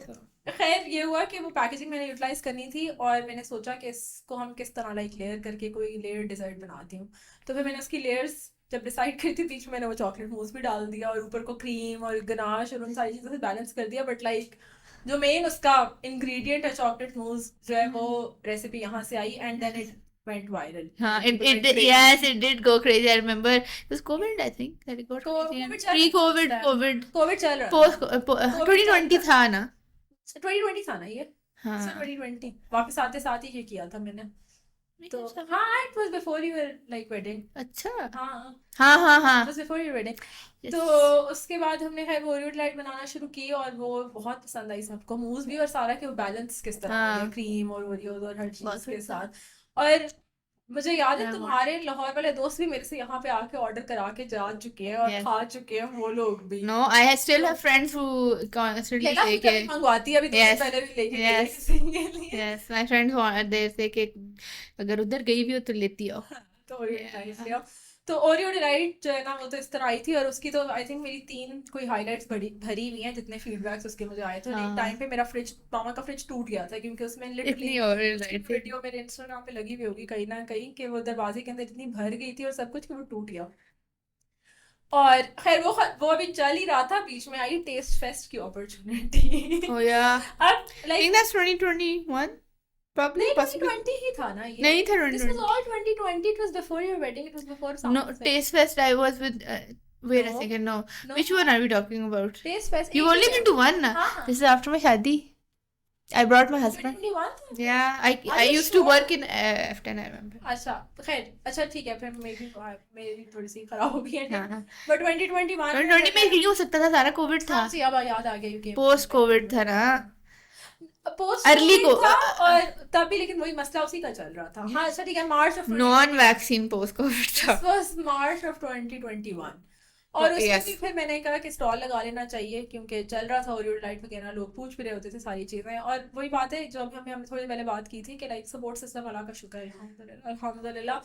खैर ये हुआ कि वो पैकेजिंग मैंने यूटिलाइज करनी थी और मैंने सोचा कि इसको हम किस तरह लाइक लेयर करके कोई लेयर डिज़र्ट बनाती हूँ। तो फिर मैंने उसकी लेयर्स जब डिसाइड करी थी बीच में मैंने वो चॉकलेट मूस भी डाल दिया और ऊपर को क्रीम और गनाश और उन सारी चीज़ों से बैलेंस कर दिया। बट लाइक जो मेन उसका इंग्रेडिएंट है चॉकलेट मूस जो है वो रेसिपी यहाँ से आई and then it went viral. हाँ, People went it crazy. yes, it did go crazy. I remember it was COVID, I think, that it got crazy. COVID And चल रहा था उस pre-COVID, time. COVID, COVID चल रहा post था। COVID 2020 चल था ना? 2020 था ना ये? हाँ, 2020 वापस आते साथ ही ये किया था मैंने। तो अच्छा, हाँ it was before you were like wedding. अच्छा, हाँ हाँ हाँ it हाँ, was before your wedding. yes. तो उसके बाद हमने खैर वो ओरियो डिलाइट बनाना शुरू की और वो बहुत पसंद आई सबको मूस भी और सारा के वो बैलेंस किस तरह हो गया हाँ, क्रीम और ओरियोज और हर बहुत चीज़ के अच्छा। साथ। और मुझे याद है हाँ, तुम्हारे लाहौर वाले दोस्त भी मेरे से यहाँ पे आके ऑर्डर करा के जा चुके हैं और yes. खा चुके हैं वो लोग भी। No, I still have friends who constantly लेना say भी कभी कि मंगवाती है, अभी 2 दिन yes, पहले भी लेके गई yes, किसी के लिए। yes, my friends want they say कि अगर उधर गई भी हो तो लेती आओ। तो ओरियो Yeah. डिलाइट लिया। तो ओरियो डिलाइट जो है ना वो तो इस तरह आई थी और उसकी तो आई थिंक मेरी 3 कोई हाइलाइट्स भरी हुई हैं जितने फीडबैक्स उसके मुझे आए थे। और एक हाँ, टाइम पे मेरा फ्रिज मामा का फ्रिज टूट गया था क्योंकि उसमें लिटरली इतनी और उसकी लाइट थी। वीडियो मेरे इंस्टाग्राम पे लगी हुई होगी कहीं ना कहीं कि वो दरवाजे के अंदर इतनी भर गई थी और सब कुछ कि वो टूट गया। और खैर वो अभी चल ही रहा था, बीच में आई टेस्ट फेस्ट की अपॉर्चुनिटी। Oh yeah, अब I like think that's 2021, probably, नहीं possibly. 2020 ही था ना ये। नहीं था This was 2020. all 2020. It was before your wedding. It was before No, something. Taste Fest I was with. Wait a No, second, no. no. Which one are we talking about? Taste Fest You've एक only he been है। to one, na? हाँ This is after my shadi. I brought my husband. 2021 था। Yeah, Are I you used to sure? work in F10, I remember. अच्छा खैर अच्छा ठीक है फिर मेरी थोड़ी सी खराब हो गई है हाँ, हाँ. बट 2021 2020 में नहीं हो सकता था, सारा कोविड था. हाँ जी अब याद आ गया यू पोस्ट कोविड था ना. पोस्ट Early कोविड को था और तब भी लेकिन वही मसला उसी का चल रहा था। हाँ अच्छा ठीक है मार्च ऑफ non-vaccine post कोविड था. This was March of 2021 और उसमें Yes. भी फिर मैंने कहा कि स्टॉल लगा लेना चाहिए क्योंकि चल रहा था ओरियो डिलाइट वगैरह, लोग पूछ भी रहे होते थे सारी चीज़ें। और वही बात है जो अभी हमने थोड़ी पहले बात की थी कि लाइक सपोर्ट सिस्टम अल्लाह का शुक्र है अल्हम्दुलिल्लाह।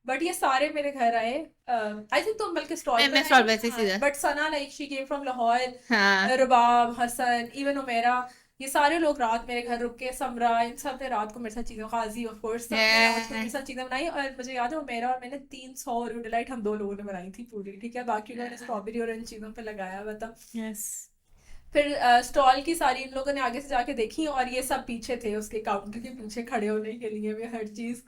बट ये सारे मेरे घर आए आई थिंक तुम बल्कि स्टॉल मैं stall पे थी सीधा. But Sana like she came from Lahore, हाँ. रुबाब, हसन, इवन उमेरा, ये सारे लोग रात मेरे घर रुक के, समरा, इन सब ने रात को मेरे साथ चीज़ें, खाजी ऑफ कोर्स सब ने रात को मेरे साथ चीज़ें बनाई। और मुझे याद है मेरा और मैंने 300 ओरियो डिलाइट हम 2 लोगों ने बनाई थी पूरी, ठीक है। बाकी लोगों ने स्ट्रॉबेरी और इन चीज़ों पे लगाया हुआ था। Yes. फिर स्टॉल की सारी इन लोगों ने आगे से जाके देखी और ये सब पीछे थे उसके काउंटर के पीछे खड़े होने के लिए भी हर चीज़।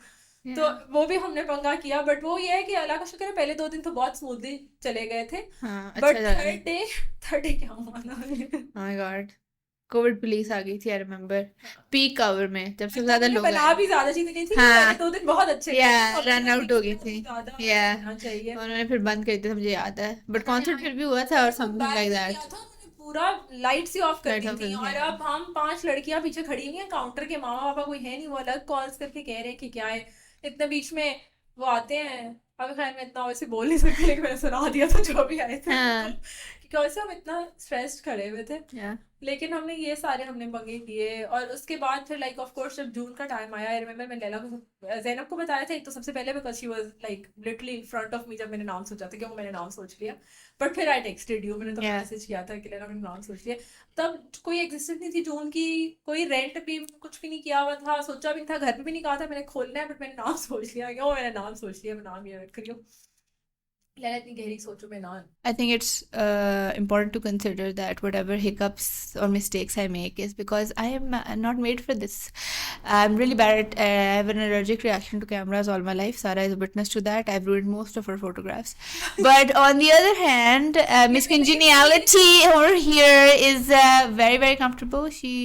तो Yeah. वो भी हमने पंगा किया बट वो ये है कि अल्लाह का शुक्र है पहले 2 दिन तो बहुत स्मूथली चले गए थे। हाँ, अच्छा बट जा रहा है. थर्ड डे क्या हुआ ना Oh my God. Covid police आ गई थी, आई रिमेम्बर. पीक आवर में जब सबसे मतलब ज्यादा हमने लोग बना आए. भी ज्यादा चीजें नहीं थी हाँ. पहले 2 दिन बहुत अच्छे थे Yeah, और run out हो गई थी. ज्यादा Yeah. होना चाहिए। उन्होंने फिर बंद कर दिया था, मुझे याद है. बट कॉन्सर्ट फिर भी हुआ था और समथिंग लाइक किया दैट. था उन्होंने, पूरा लाइट सी ऑफ कर Light दी off थी। कर और दिया. अब हम 5 लड़कियां पीछे खड़ी हुई हैं काउंटर के, मामा पापा कोई है नहीं, वो अलग कॉल्स करके कह रहे हैं कि क्या है। इतने बीच में वो आते हैं, अब खैर मैं इतना वैसे बोल नहीं सकती लेकिन मैंने सुना दिया था जो भी आए थे हाँ. क्योंकि वैसे हम इतना स्ट्रेस्ड खड़े हुए थे। Yeah. लेकिन हमने ये सारे हमने पंगे किए। और उसके बाद फिर लाइक ऑफ कोर्स जब जून का टाइम आया, आई रिमेम्बर मैं लैला को ज़ैनब को बताया था एक तो सबसे पहले because she was like literally in front of me जब मैंने नाम सोचा था कि वो मैंने नाम सोच लिया। बट फिर आई टेक्स्टेड यू, मैंने तो Yeah. मैसेज किया था कि लैला मैंने नाम सोच लिया। तब कोई एग्जिस्टेंस नहीं थी जून की, कोई रेंट भी कुछ भी नहीं किया हुआ था, सोचा भी नहीं था, घर पे भी नहीं कहा था मैंने खोलना है, बट मैंने नाम सोच लिया कि मैंने नाम सोच लिया, मैं नाम ये करियो। लैला इतनी गहरी सोचो मैं ना। I think it's important to consider that whatever hiccups or mistakes I make is because I am not made for this. I'm really bad at, I have an allergic reaction to cameras all my life. Sarah is a witness to that. I've ruined most of her photographs. But on the other hand, Miss Congeniality over here is very, very comfortable. She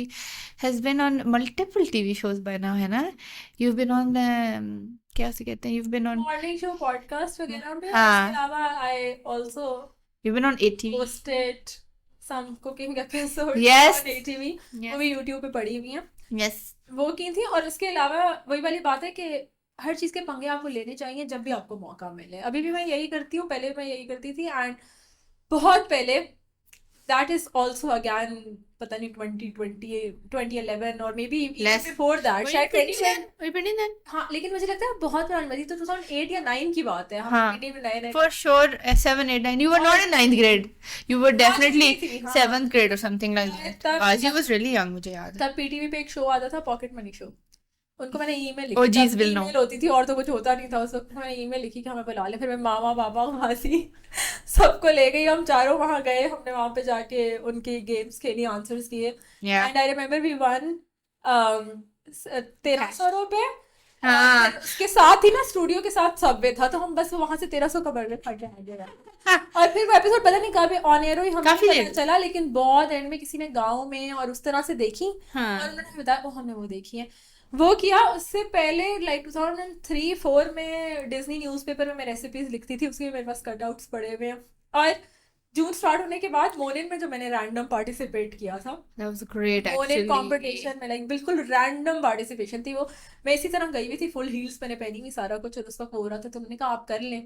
has been on multiple TV shows by now, है ना? You've been on क्या से कहते हैं? You've been on morning show podcast वगैरह में, हाँ. उसके अलावा I also You've been on ATV. hosted some cooking episodes Yes. on ATV, Yes. वो भी YouTube पे पड़ी हुई हैं, Yes. वो की थी। और उसके अलावा वही वाली बात है कि हर चीज़ के पंगे आपको लेने चाहिए जब भी आपको मौका मिले। अभी भी मैं यही करती हूँ, पहले मैं यही करती थी एंड बहुत पहले that is also again पता नहीं 2011 और maybe even Less. before that Were you शायद 20 then? 2010 Were you 20 then? हाँ लेकिन मुझे लगता है बहुत पुरानी बात थी तो 2008 या 9 की बात है हम हाँ. पीटी में नए नए For sure, 7, 8, 9. You were not in 9th grade. You were definitely थी, हाँ. 7th grade or something like that. तब- Ghazi was really young, मुझे याद है. तब पीटीवी पे एक शो आता था पॉकेट मनी शो उनको मैंने ईमेल Oh, लिखी geez, तब will know. ईमेल होती थी और तो कुछ होता नहीं था उस वक्त मैंने ईमेल लिखी कि हमें बुला ले फिर मैं मामा पापा मासी सबको ले गई हम चारों वहां गए हमने वहां पे जाके उनके गेम्स खेली आंसर्स दिए Yeah. And I remember we won 1300 रुपए हाँ. फिर उसके साथ ही ना स्टूडियो के साथ सबवे था तो हम बस वहां से 1300 का बर्गर खा के आ गए और फिर वो एपिसोड पता नहीं कब ऑन एयर हुई हमें काफी पता देर। चला लेकिन बहुत एंड में किसी ने गाँव में और उस तरह से देखी और हाँ. उन्होंने बताया वो हमने वो देखी है वो किया उससे पहले लाइक 2003-4 में डिज्नी न्यूज़पेपर में मैं रेसिपीज लिखती थी उसके मेरे पास कटआउट्स पड़े हुए हैं और जून स्टार्ट होने के बाद मोनिन में जो मैंने रैंडम पार्टिसिपेट किया था That was great Monin actually. Competition में लाइक बिल्कुल रैंडम पार्टिसिपेशन थी वो मैं इसी तरह गई हुई थी फुल हील्स मैंने पहनी हुई सारा कुछ और उसका हो रहा था तो उन्होंने कहा आप कर लें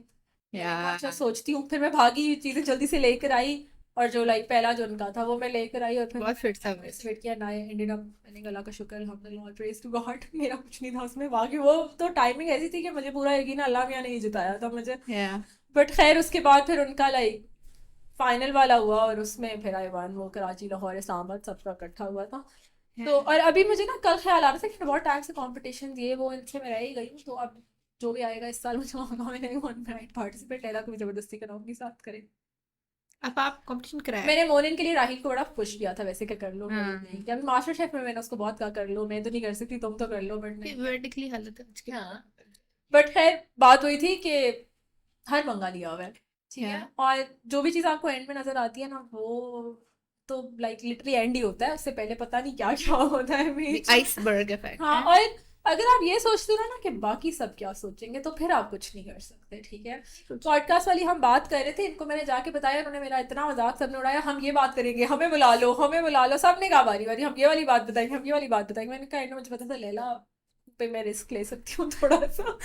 Yeah. अच्छा सोचती हूँ फिर मैं भागी चीजें जल्दी से लेकर आई और जो लाइक पहला जो उनका था वो मैं लेकर आई और फिर बहुत फिट था वो. पार्टिसिपेट किया ना एंडेड अप मैंने गला का शुक्र अल्हम्दुलिल्लाह प्रेज टू गॉड मेरा कुछ नहीं था उसमें बाकी वो तो टाइमिंग ऐसी थी कि मुझे पूरा यकीन अल्लाह मियां ने ही जिताया था मुझे Yeah. बट खैर उसके बाद फिर उनका लाइक फाइनल वाला हुआ और उसमें फिर आई वन वो कराची लाहौर इस्लामाबाद सबका इकट्ठा हुआ था तो और अभी मुझे ना कल ख्याल आ रहा था कि बहुत टाइम से कंपटीशन दिए वो इनसे मैं रह ही गई हूँ तो अब जो भी आएगा इस साल मुझे मौका मिलेगा वन नाइट पार्टिसिपेट लैला को भी जबरदस्ती कराऊंगी साथ करें अब आप कंपटीशन कराया. मैंने मोनिन के लिए राहिल को बड़ा पुश किया था वैसे क्या कर लो हाँ. कि अभी मास्टर शेफ में मैंने उसको बहुत कहा कर लो मैं तो नहीं कर सकती तुम तो कर लो बट नहीं Vertically हालत है उसकी. हाँ बट खैर बात हुई थी कि हर मंगा लिया हुआ है ठीक है Yeah. और जो भी चीज़ आपको एंड में नजर आती है ना वो तो लाइक लिटरली एंड ही होता है उससे पहले पता नहीं क्या क्या होता है The बीच iceberg effect. हाँ और अगर आप ये सोचते हो ना कि बाकी सब क्या सोचेंगे तो फिर आप कुछ नहीं कर सकते ठीक है पॉडकास्ट वाली हम बात कर रहे थे इनको मैंने जाके बताया उन्होंने मेरा इतना मजाक सबने उड़ाया हम ये बात करेंगे हमें बुला लो सबने कहा बारी बारी हम ये वाली बात बताएंगे हम ये वाली बात बताएंगे मैंने कहा इन्हें मुझे पता था लैला पे मैं रिस्क ले सकती हूँ थोड़ा सा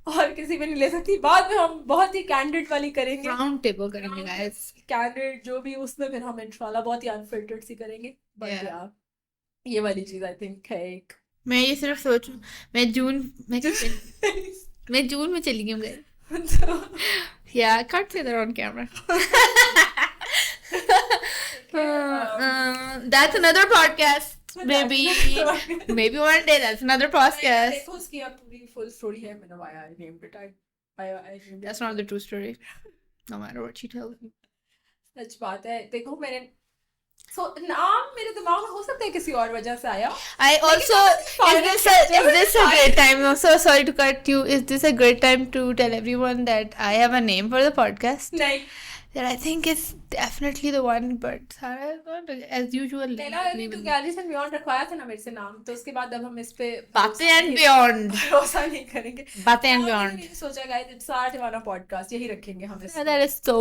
और किसी पे नहीं ले सकती बाद में हम बहुत ही कैंडिड वाली करेंगे Round table करेंगे guys. कैंडिड जो भी उसमें फिर हम इंशाल्लाह बहुत ही अनफिल्टर्ड सी करेंगे बट Yeah. यार ये वाली चीज आई थिंक है एक मैं ये सिर्फ सोचूं मैं जून में चली गई हूँ guys. Yeah, I can't say that on camera. That's another podcast. Maybe one day that's another podcast. देखो उसकी अब पूरी फुल स्टोरी है मैंने via I named it I That's not the true story. No matter what she tells me. सच बात है देखो मैंने नाम मेरे दिमाग में हो सकता है किसी और वजह से आया I also is this a great time? I'm so sorry to cut you. Is this a great time to tell everyone that I have a name for the podcast? नहीं That I think is definitely the one, but Sarah is not as usual. पहला तो galleries and beyond रखवाया था ना मेरे से नाम तो उसके बाद अब हम इस पे Bateं and beyond. भरोसा नहीं करेंगे Bateं and beyond. मैंने सोचा गाइस इट्स आर दीवाना पॉडकास्ट यही रखेंगे हम इस That is so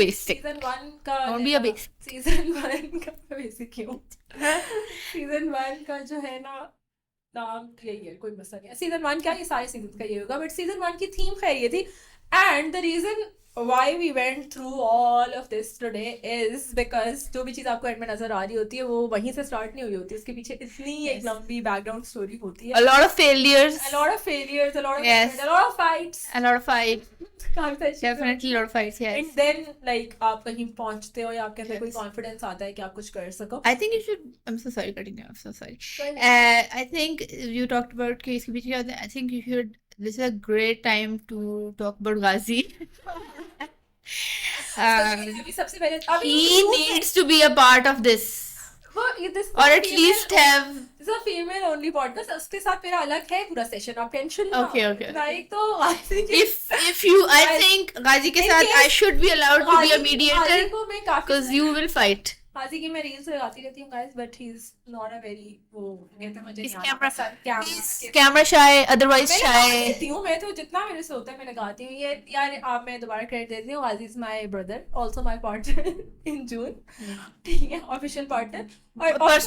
basic. Season 1 का Don't be a basic. Season 1 का बेसिक क्यों सीजन 1 का जो है ना नाम यही है कोई मसला नहीं है सीजन 1 क्या ये सारे सीजन का ये होगा बट सीजन 1 की थीम खैर ये थी and the reason why we went through all of this today is because जो भी चीज़ आपको एंड में नजर आ रही होती है वो वहीं से स्टार्ट नहीं हुई होती उसके पीछे इतनी एक लंबी बैकग्राउंड स्टोरी होती है A lot of failures. a lot of failures a lot of Yes. a lot of fights A lot of fights. काफी सारी चीज़ें Definitely a lot of fights. Yes. and then like आप कहीं पहुंचते हो या आपके अंदर कोई कॉन्फिडेंस आता है कि आप कुछ कर सको I think you should. I'm so sorry cutting you off. So sorry. Well, I think you talked about कि इसके पीछे क्या होता है. I think you should. This is a great time to talk about Ghazi. अभी सबसे पहले अभी He needs to be a part of this, this or at least have. This is a female only podcast उसके साथ मेरा अलग है पूरा सेशन आप टेंशन Okay. लाइक तो I think If you, I think Ghazi के साथ I should be allowed to be a mediator हाजी को मैं काफी because you will fight. हाजी की मैं रील्स लगाती रहती हूँ guys but he is not a very वो कहते हैं मुझे He's नहीं आता camera- He's Camera shy, otherwise मैं लगा shy. देती हूँ मैं तो जितना मेरे से होता है मैं लगाती हूँ ये यार आप मैं दोबारा क्रेडिट देती हूँ Ghazi is my brother also my partner in June ठीक है ऑफिशियल पार्टनर और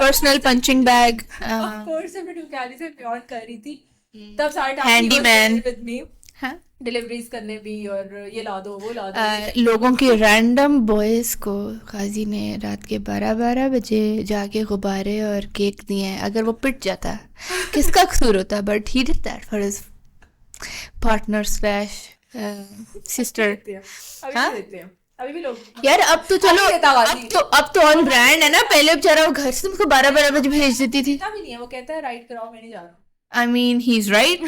Personal punching bag. Of course मैं टू कैली से बियॉन्ड कर रही थी तब सारे Handyman. विद मी हाँ? डिलीवरीज करने भी, और ये ला दो वो ला दो। लोगों के रैंडम बॉयज़ को काजी ने रात के 12-12 बजे जाके गुब्बारे और केक दिए हैं। अगर वो पिट जाता किसका कसूर होता? But he did that for his partner slash sister. देते हैं, अभी हाँ? भी देते हैं, अभी भी लोग। यार अब तो चलो, अभी देता गाजी। अब तो ऑन ब्रांड है ना। पहले बेचारा वो घर से तुमको 12-12 बजे भेज देती थी। देता भी नहीं है, वो कहता है राइड कराओ, मैं नहीं जा रहा। I mean, he's right.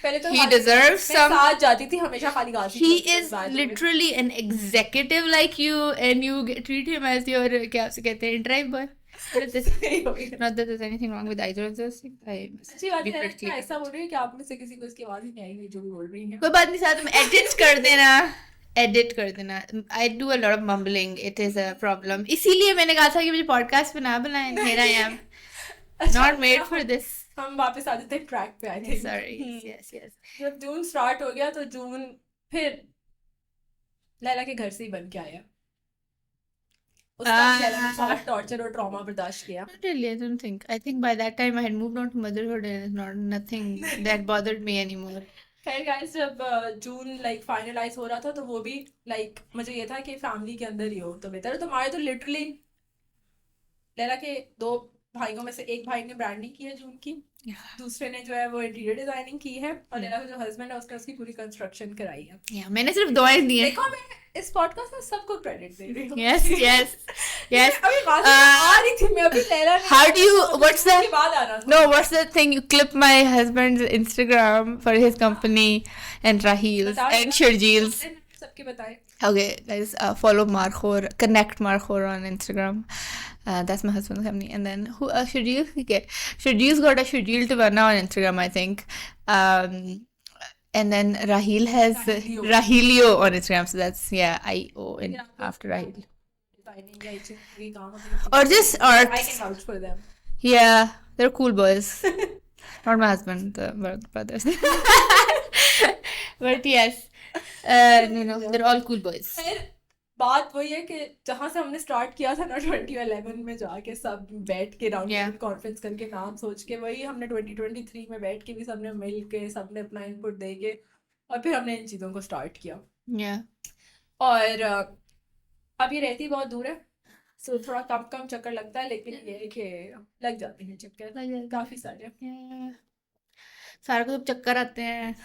पहले तो He deserves मैं some. साथ जाती थी हमेशा, खाली गाजी He को is साथ में। literally an executive like you, and you treat him as your क्या उसे कहते हैं, drive boy. What is this? सही हो गया। Not that there's anything wrong with either of those things. I must अच्छी बात be है, pretty मैं clear. ऐसा बोल रही हूँ कि आप में से किसी को इसकी आवाज ही नहीं आएगी जो भी बोल रही है। कोई बात नहीं, साथ में edit कर देना, edit कर देना. I do a lot of mumbling. It is a problem. इसीलिए मैंने कहा था कि मुझे podcast पे ना बनाएं. Here I am. Not made for this. हम वापस आ जाते हैं ट्रैक पे, I think. Sorry. Yes, yes. जब जून स्टार्ट हो गया तो जून फिर लैला के घर से ही बन के आया। उसका लैला ने बहुत टॉर्चर और ट्रॉमा बर्दाश्त किया। Not really, I don't think. I think by that time I had moved on to motherhood and it's not nothing that bothered me anymore. खैर गाइस, जब जून लाइक फाइनलाइज हो रहा था तो वो भी लाइक मुझे ये था कि फैमिली के अंदर ही हो तो बेहतर है। तो हमारे तो लिटरली लैला के 2 भाइयों में से एक भाई ने ब्रांडिंग की है जून की, दूसरे ने जो है वो इंटीरियर डिजाइनिंग की है, और लैला का जो हस्बैंड है उसने उसकी पूरी कंस्ट्रक्शन कराई है। Yeah, मैंने सिर्फ दुआएं दी हैं. देखो, मैं इस पॉडकास्ट में सबको क्रेडिट दे रही हूँ। Yes, yes, yes. अभी बात आ रही थी मैं, अभी लैला ने How do you? What's उसके the? बाद आना था। No, what's the thing? You clip my husband's Instagram for his company and Rahil's बताओ and यार, Shirjil's. सबके बताएं। Okay, guys, follow Markhor, connect Markhor on Instagram. That's my husband's company. And then who? Shirjil. Okay, Shirjil's got a Shirjil Tavanna on Instagram, I think. And then Rahil has Rahilio. Rahilio on Instagram. So that's IO in after Rahil. Designing या itching ये काम होते हैं। Or just I art. can vouch for them. Yeah, they're cool boys. Not my husband, the brothers. But yes, no, they're all cool boys. फिर बात वही है कि जहाँ से हमने स्टार्ट किया था ना 2011 में जाके सब बैठ के राउंड Yeah. टेबल कॉन्फ्रेंस करके नाम सोच के, वही हमने 2023 में बैठ के भी सबने मिल के सबने अपना इनपुट दे के और फिर हमने इन चीज़ों को स्टार्ट किया। Yeah. और अब ये रहती बहुत दूर है, सो थोड़ा कम कम चक्कर लगता है, लेकिन ये है कि लग जाते हैं चक्कर लग जाते हैं। काफ़ी सारे। Yeah. सारा को तो चक्कर आते हैं.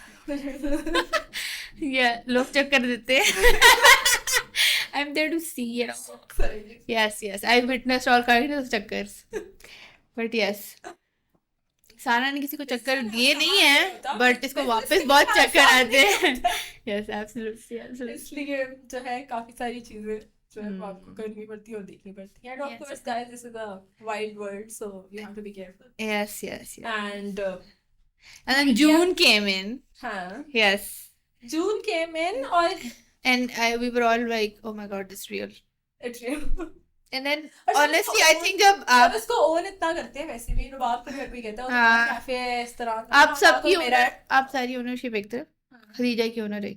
Yeah, लोग चक्कर देते हैं. I'm there to see, you know. Yes, yes. I witnessed all kinds of चक्कर्स. But yes. सारा ने किसी को चक्कर दिए नहीं है, बट इसको वापस बहुत चक्कर आते हैं. Yes, absolutely, absolutely. इसलिए जो है काफ़ी सारी चीज़ें जो है वो आपको करनी पड़ती है और देखनी पड़ती है। And of Yes. course guys, this is a wild world, so you have to be careful. Yes, yes, yes. And And then June came in. हाँ, Yes. June came in और And we were all like, oh my god, it's real. it's real. And then और honestly, I सबको think जब अब आप इसको own इतना करते हैं, वैसे भी रुबाब का घर भी कहता है हाँ। कैफे है इस तरह आप सबकी मेरा owner, आप सारी ओनरशिप एक तरफ, खदीजा की ओनर है.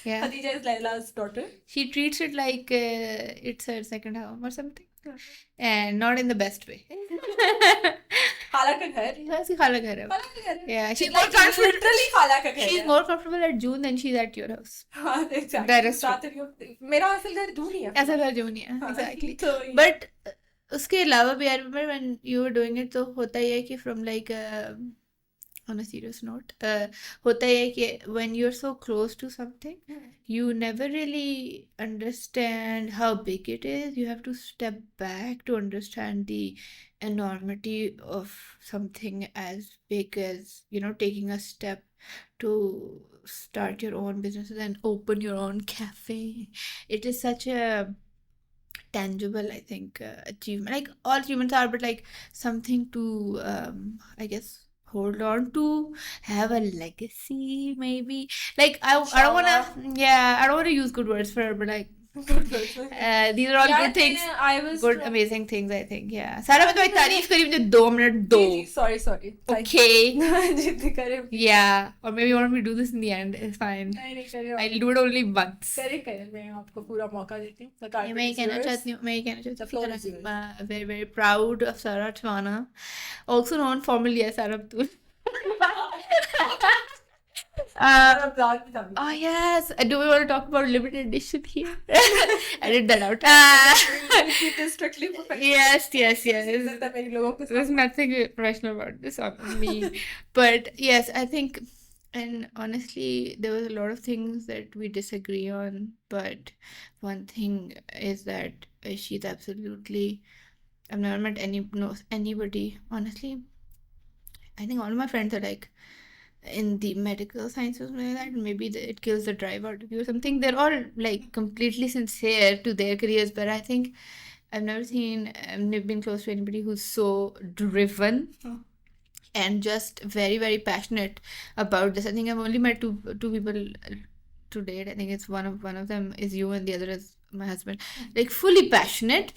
Yeah. Khadija is Laila's daughter. She treats it like it's her second home or something. And not in the best way. खाला का घर। उसकी खाला घर है. खाला का घर है। Yeah, she's Like, more comfortable. literally खाला का घर She's है। more comfortable at June than she's at your house. हाँ, exactly. That is true. बात रही हो- मेरा असल घर जून ही है। ऐसा घर जो नहीं है. हाँ, Exactly. तो But उसके अलावा भी I remember when you were doing it, तो होता ही है कि from like on a serious note, होता ही है कि when you're so close to something, you never really understand how big it is. You have to step back to understand the enormity of something as big as, you know, taking a step to start your own business and then open your own cafe. It is such a tangible, I think, achievement. Like all achievements are, but like something to, I guess, hold on to, have a legacy, maybe. Like I don't wanna, yeah, I don't wanna use good words for her, but like these are all यार, good things, I was good amazing things, I think. Yeah. सारा मैं तुम्हारी तारीफ करी मुझे 2 minute दो. sorry Okay. जितने करे Yeah. Or maybe you want me to do this in the end. It's fine. नहीं करे I'll do it only once. करे मैं आपको पूरा मौका देती हूँ। मैं ये कहना चाहती हूँ The floor is yours. I'm very very proud of Sarah Chwana, also known formerly as Sarah Abdul. Ramzan में जानी Oh yes, do we want to talk about limited edition here? Edit that out. Keep this strictly professional. Yes. इज्जत है मेरी लोगों के There's nothing professional about this on me. But yes, I think, and honestly, there was a lot of things that we disagree on. But one thing is that she's absolutely. I've never met anybody. Honestly, I think all of my friends are like in the medical sciences, like that. Maybe it kills the drive out of you or something. They're all like completely sincere to their careers, but I think I've never been close to anybody who's so driven and just very, very passionate about this. I think I've only met two people to date. I think it's one of them is you and the other is my husband. Like fully passionate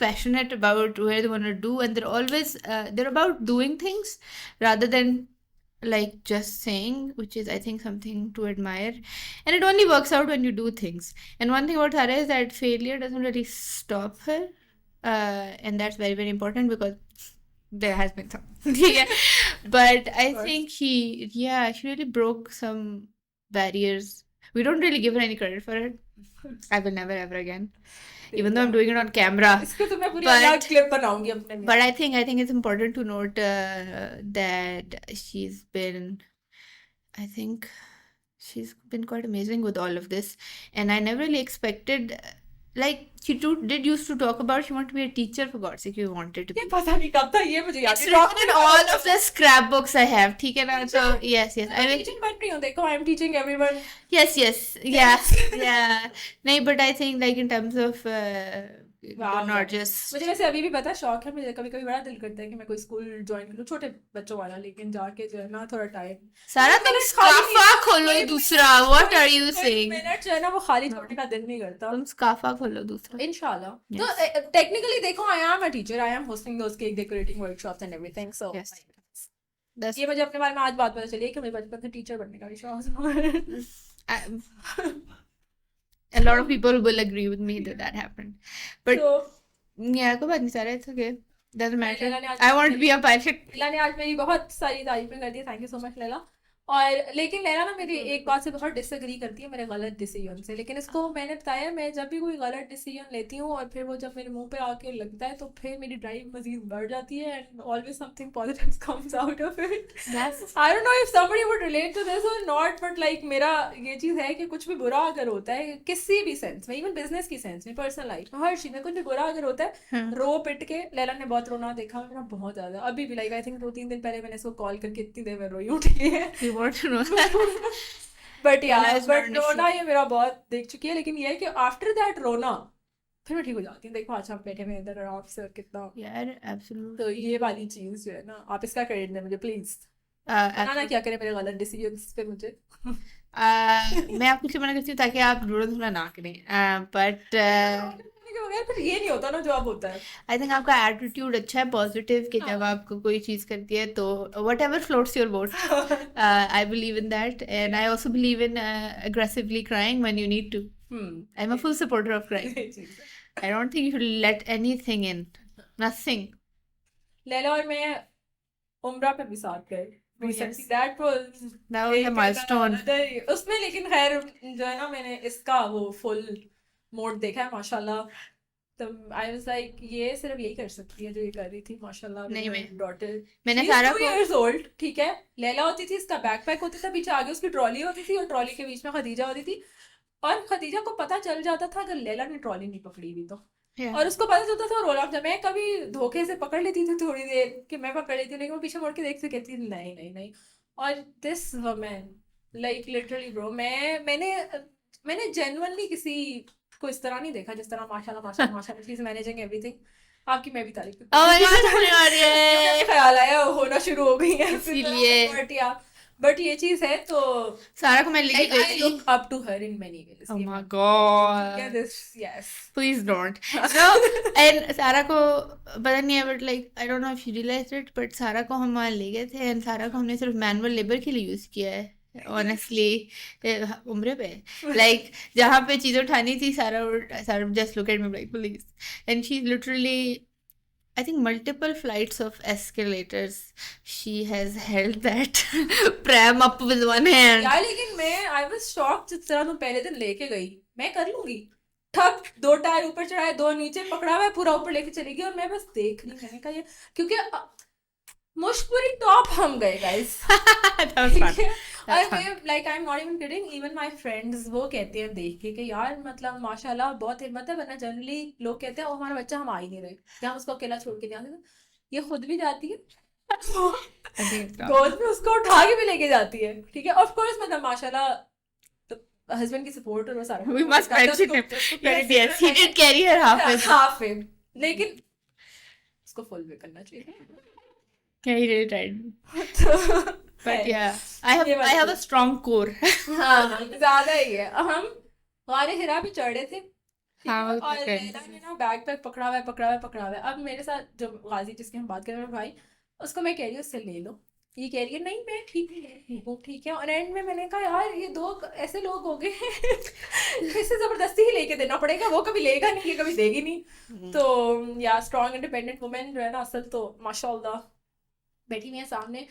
about where they want to do, and they're always they're about doing things rather than like just saying, which is I think something to admire. And it only works out when you do things. And one thing about Sara is that failure doesn't really stop her, and that's very, very important because there has been some. Yeah, but I think she really broke some barriers. We don't really give her any credit for it. I will never ever again, even though I'm doing it on camera. इसको तो मैं पूरी But- अलग clip बनाऊंगी अपने में But I think it's important to note that she's been quite amazing with all of this, and I never really expected. Like she did used to talk about she wanted to be a teacher, for God's sake. You wanted to be. ये पता नहीं कब था ये मुझे याद It's नहीं written in all of the scrapbooks I have. ठीक है ना? So yes. I mean, teaching बन रही हूँ देखो I am teaching everyone yes. Yeah. No, but I think like in terms of Wow. not just. मुझे वैसे अभी भी पता शौक है मुझे कभी कभी बड़ा दिल करता है कि मैं कोई स्कूल ज्वाइन करूँ छोटे बच्चों वाला लेकिन जाके जो है ना थोड़ा टाइम सारा तुम स्काफा खोलो दूसरा. What are you saying? Minute जो है ना वो खाली छोड़ने का दिल नहीं करता तुम स्काफा खोलो दूसरा. इंशाल्लाह तो टेक्निकली देखो I am a teacher I am hosting those cake decorating workshops and everything so Yes. That's ये मुझे अपने बारे में आज बात पता चली है कि मुझे बचपन से टीचर बनने का भी शौक है a lot of people will agree with me that happened. But तो yeah, कोई बात नहीं सारा. It's okay. Doesn't matter. Laila ने आज I want to be a pilot. Laila ने आज मेरी बहुत सारी तारीफें कर दी thank you so much Laila और लेकिन लैला ना मेरी एक बात से बहुत डिसएग्री करती है मेरे गलत डिसीजन से लेकिन इसको मैंने बताया मैं जब भी कोई गलत डिसीजन लेती हूँ और फिर वो जब मेरे मुंह पे आके लगता है तो फिर मेरी ड्राइव मजीद बढ़ जाती है and always something positive comes out of it I don't know if somebody would relate to this और नॉट बट लाइक मेरा ये चीज़ है कि कुछ भी बुरा अगर होता है किसी भी सेंस में इवन बिजनेस की सेंस में पर्सनल लाइफ में हर चीज़ में कुछ भी बुरा अगर होता है रो पिट के लैला ने बहुत रोना देखा मेरा बहुत ज़्यादा अभी भी लाइक आई थिंक 2-3 दिन पहले मैंने इसको कॉल करके इतनी देर में रोई उठी है You want to know? But यार Laila's बट not an रोना ये मेरा बहुत देख चुकी है लेकिन ये है कि आफ्टर दैट रोना फिर मैं ठीक हो जाती हूँ देखो अच्छा हम बैठे हुए इधर आराम से कितना Yeah, absolutely. तो ये वाली चीज़ जो है ना आप इसका क्रेडिट दें मुझे प्लीज Uh, ना क्या करें मेरे गलत डिसीजंस पे मुझे मैं आपको इसलिए मना करती हूँ ताकि आप रोना धोना ना करें. But के बगैर फिर ये नहीं होता ना जो अब होता है I think आपका एटीट्यूड अच्छा है पॉजिटिव कि जब आपको कोई चीज़ करती है तो whatever floats your boat. I believe in that, and I also believe in aggressively crying when you need to. I'm a full supporter of crying. ये चीज़ है I don't think you should let anything in. Nothing. Laila और मैं उम्रा पे भी साथ गए recently that was That was a milestone. उसमें लेकिन खैर जो है ना मैंने इसका वो फुल मोड देखा है माशाल्लाह तो आई वाज लाइक ये सिर्फ यही कर सकती है जो ये कर रही थी माशाल्लाह नहीं, डॉटर मैंने सारा को years old ठीक है लैला होती थी इसका बैकपैक होता था पीछे आगे उसकी ट्रॉली होती थी और ट्रॉली के बीच में खदीजा होती थी और खदीजा को पता चल जाता था अगर लैला ने ट्रॉली नहीं पकड़ी हुई तो Yeah. और उसको पता चलता था रोल ऑफ जब मैं कभी धोखे से पकड़ लेती थी थोड़ी देर कि मैं पकड़ लेती हूँ लेकिन वो पीछे मुड़ के देखती कहती थी नहीं और this woman like literally bro मैंने जेन्युइनली किसी को इस तरह नहीं देखा जिस तरह माशाल्लाह शी इज मैनेजिंग एवरीथिंग आपकी मैं भी तारीफ करती Oh my हूँ। God, होने वाली है। मुझे ख्याल आया होना शुरू हो गई है इसीलिए। बट ये चीज है तो सारा को मैं लेके I गई थी। look up to her in many ways. Oh my Yeah, God. this, yes. Please don't. No, and सारा को पता नहीं है but like I don't know if you realized it but सारा को हम वहाँ ले गए थे and सारा को हमने सिर्फ मैनुअल लेबर के लिए यूज़ किया है honestly उम्र पे like जहाँ पे चीज़ें उठानी थी सारा just look at me like please and she's literally I think multiple flights of escalators. She has held that pram up with one hand. यार लेकिन मैं आई वाज शॉक्ड जिस तरह तुम पहले दिन लेके गई मैं कर लूंगी ठक 2 टायर ऊपर चढ़ाए 2 नीचे पकड़ा हुआ है पूरा ऊपर लेके चली गई और मैं बस देख रही मैंने कहा ये क्योंकि मुश्किल टॉप हम गए गाइस That was fun. ठीक है और That's fun. मैं like I am not even kidding even my friends वो कहते हैं देख के कि यार मतलब माशाल्लाह बहुत हिम्मत है वरना जनरली लोग कहते हैं ओ हमारा बच्चा हम आ ही नहीं रहे क्या हम उसको अकेला छोड़ के जाते ये खुद भी जाती है I think it's wrong. गोद में उसको उठा के भी लेके जाती है ठीक है ऑफ कोर्स मतलब माशाल्लाह हस्बैंड की सपोर्ट और वो सारा We must mention him. Yes, yes, he did carry her halfway. Half है लेकिन उसको फुल भी करना चाहिए Yeah, he really tried. तो But yeah, ये I have a strong core. हाँ ज्यादा ही है हम गारे हिरा भी चढ़े थे ठीक हाँ, है? वो तो और है। लैला ने ना बैग पैक पकड़ा हुआ है पकड़ा हुआ है पकड़ा हुआ है अब मेरे साथ जो गाजी जिसकी हम बात कर रहे हैं भाई उसको मैं कह रही हूँ उससे ले लो ये कह रही है नहीं मैं ठीक हूँ ठीक है और एंड में मैंने कहा यार ये दो ऐसे लोग हो गए इसे जबरदस्ती ही लेके देना पड़ेगा वो कभी लेगा नहीं ये कभी देगी नहीं तो या स्ट्रॉन्ग इंडिपेंडेंट वुमेन जो है ना असल तो माशाल्लाह बैठी हुई है सामने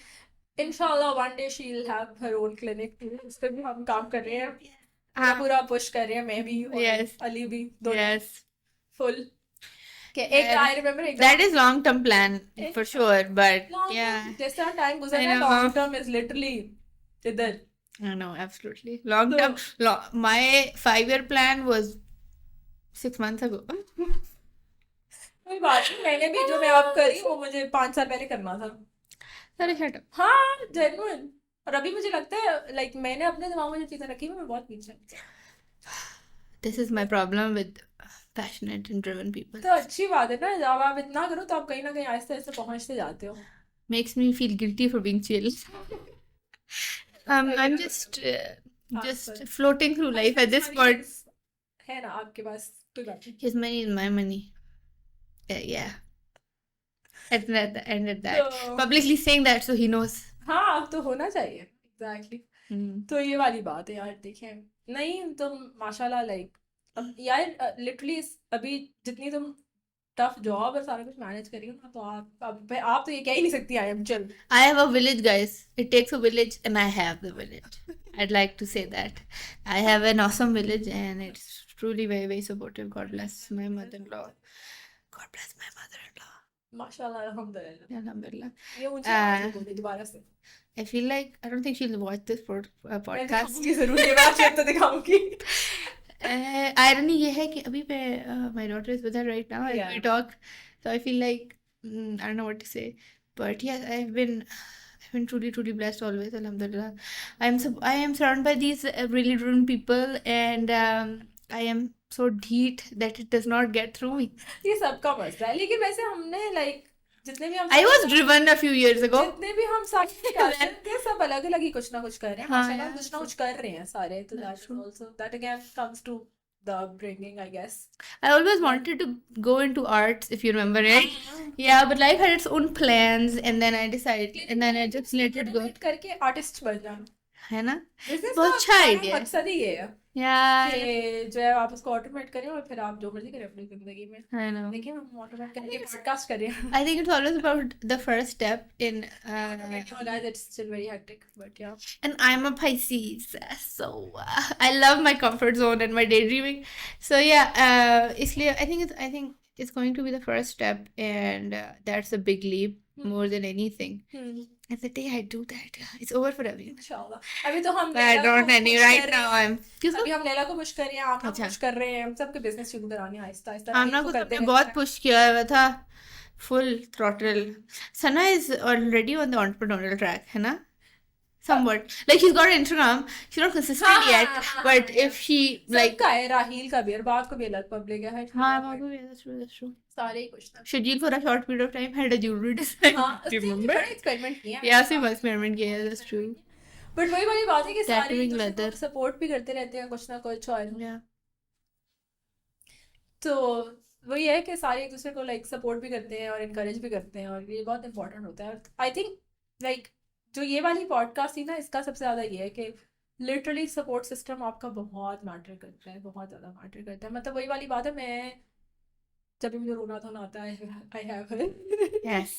इंशाल्लाह one day she will have her own clinic उस पर भी हम काम कर रहे हैं पूरा हाँ, पूरा पुश कर रहे हैं मैं भी और Yes. अली भी दोनों yes. फुल के एक Yeah. आई रिमेम्बर एक That is long-term plan for sure, but yeah, जिस तरह टाइम गुजर I रहा है know. Long term is literally इधर I know, absolutely. Long term, my 5-year plan was 6 months ago. कोई बात नहीं मैंने भी जो मैं अब करी वो मुझे 5 साल पहले करना था Sorry, shut up. हाँ जेन्युइन और अभी मुझे लगता है लाइक मैंने अपने दिमाग में जो चीजें रखी हुई मैं बहुत पीछे हूँ। This is my problem with passionate and driven people. तो अच्छी बात है ना जब आप इतना करो तो आप कहीं ना कहीं आहिस्ते आहिस्ते पहुंचते जाते हो Makes me feel guilty for being chill. I'm just floating through life at this point. है ना आपके पास कोई बात नहीं His money is my money. Yeah. At the end of that. तो Publicly saying that so he knows. हाँ अब तो होना चाहिए एग्जैक्टली तो ये वाली बात है यार देखें नहीं तुम माशाल्लाह लाइक अब यार लिटरली अभी जितनी तुम टफ जॉब और सारा कुछ मैनेज करी हो ना तो आप तो ये कह ही नहीं सकती I am chill I have a village, guys. It takes a village, and I have the village. I'd like to say that. I have an awesome village, and it's truly very, very supportive. God bless my mother-in-law. God bless my mother-in-law. माशाल्लाह अल्हम्दुलिल्लाह Alhamdulillah. ये ऊंची आवाज में बोली दोबारा से I feel like I don't think she'll watch this मैं podcast. दिखाऊंगी जरूर ये बात शायद तो दिखाऊंगी Irony ये है कि अभी मैं my daughter is with her right now as Yeah. we talk, so I feel like I don't know what to say, but yes, I've been truly blessed always. Alhamdulillah, I am surrounded by these really driven people, and I am so deep that it does not get through me. ये सबका मसला है लेकिन वैसे हमने like जितने भी हम I was driven a few years ago. जितने भी हम साथ में करते हैं सब अलग अलग ही कुछ ना कुछ कर रहे हैं हाँ, माशाल्लाह yeah, कुछ ना कुछ कर रहे हैं सारे तो That's that true. Also that again comes to the upbringing I guess I always wanted to go into arts, if you remember, right? Yeah, but life had its own plans, and then I decided, and then I just let it go. Motivate करके artist बन जाना है ना? Business बहुत अच्छा idea है. मकसद ही ये है Yeah, कि जो है आप उसको ऑटोमेट करें और फिर आप जो मर्जी करें अपनी जिंदगी में I know. देखिए हम ऑटोमेट करके पॉडकास्ट कर रहे हैं I think it's always about the first step in, guys it's still very hectic but yeah and I'm a Pisces, so I love my comfort zone and my daydreaming. So yeah, इसलिए I think it's going to be the first step, and that's a big leap more than anything. And the day I do that, it's over for everyone. इंशाल्लाह अभी तो हम But I Laila don't को any push right कर now. रहे हैं। क्यों अभी हम लैला को पुश कर रहे हैं आप अच्छा। पुश कर रहे हैं हम सबके बिजनेस शुरू कराने हैं आहिस्ता आहिस्ता आमना राहील को करते सबने रहते बहुत हैं। पुश किया हुआ था, full throttle. Sana is already on the entrepreneurial track, है ना? Somewhat. Like she's got an Instagram. She's not consistent yet, but if she like, सबका है राहील का भी अरबाज को भी अलग पब्लिक है हाँ, बाबू, yeah, that's true. सारे ही कुछ था Shajil for a short period of time had a jewelry design. हाँ Do you remember? बड़े एक्सपेरिमेंट किए हैं Yeah, she was experiment किया, that's true. बट वही वाली बात है कि सारे Tattooing एक दूसरे leather. को सपोर्ट भी करते रहते हैं कुछ ना कुछ और Yeah. तो वही है कि सारे एक दूसरे को लाइक सपोर्ट भी करते हैं और इनकरेज भी करते हैं और ये बहुत इंपॉर्टेंट होता है आई थिंक लाइक जो ये वाली पॉडकास्ट थी ना इसका सबसे ज़्यादा ये है कि लिटरली सपोर्ट सिस्टम आपका बहुत मैटर करता है बहुत ज़्यादा मैटर करता है मतलब वही वाली बात है मैं जब भी मुझे रोना धोना आता है I have her Yes.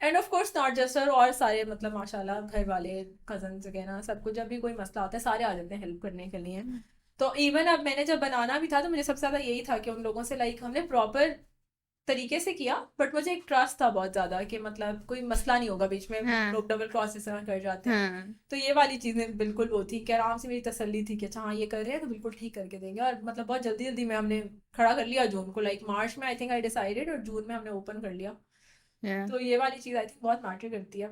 And of course not just her, और सारे मतलब माशाल्लाह घर वाले कजन वगैरह सब कुछ, जब भी कोई मसला आता है सारे आ जाते हैं हेल्प करने के लिए। तो इवन अब मैंने जब बनाना भी था तो मुझे सबसे ज़्यादा यही था कि उन लोगों से लाइक हमने प्रॉपर तरीके से किया, बट मुझे एक ट्रस्ट था बहुत ज़्यादा कि मतलब कोई मसला नहीं होगा बीच में, हाँ। लोग डबल क्रॉस इस तरह कर जाते हैं। हाँ. तो ये वाली चीज़ें बिल्कुल वो थी कि आराम से मेरी तसल्ली थी कि अच्छा हाँ ये कर रहे हैं तो बिल्कुल ठीक करके देंगे, और मतलब बहुत जल्दी जल्दी में हमने खड़ा कर लिया जून को, लाइक मार्च में आई थिंक आई डिसाइडेड और जून में हमने ओपन कर लिया। Yeah. तो ये वाली चीज़ आई थिंक बहुत मैटर करती है।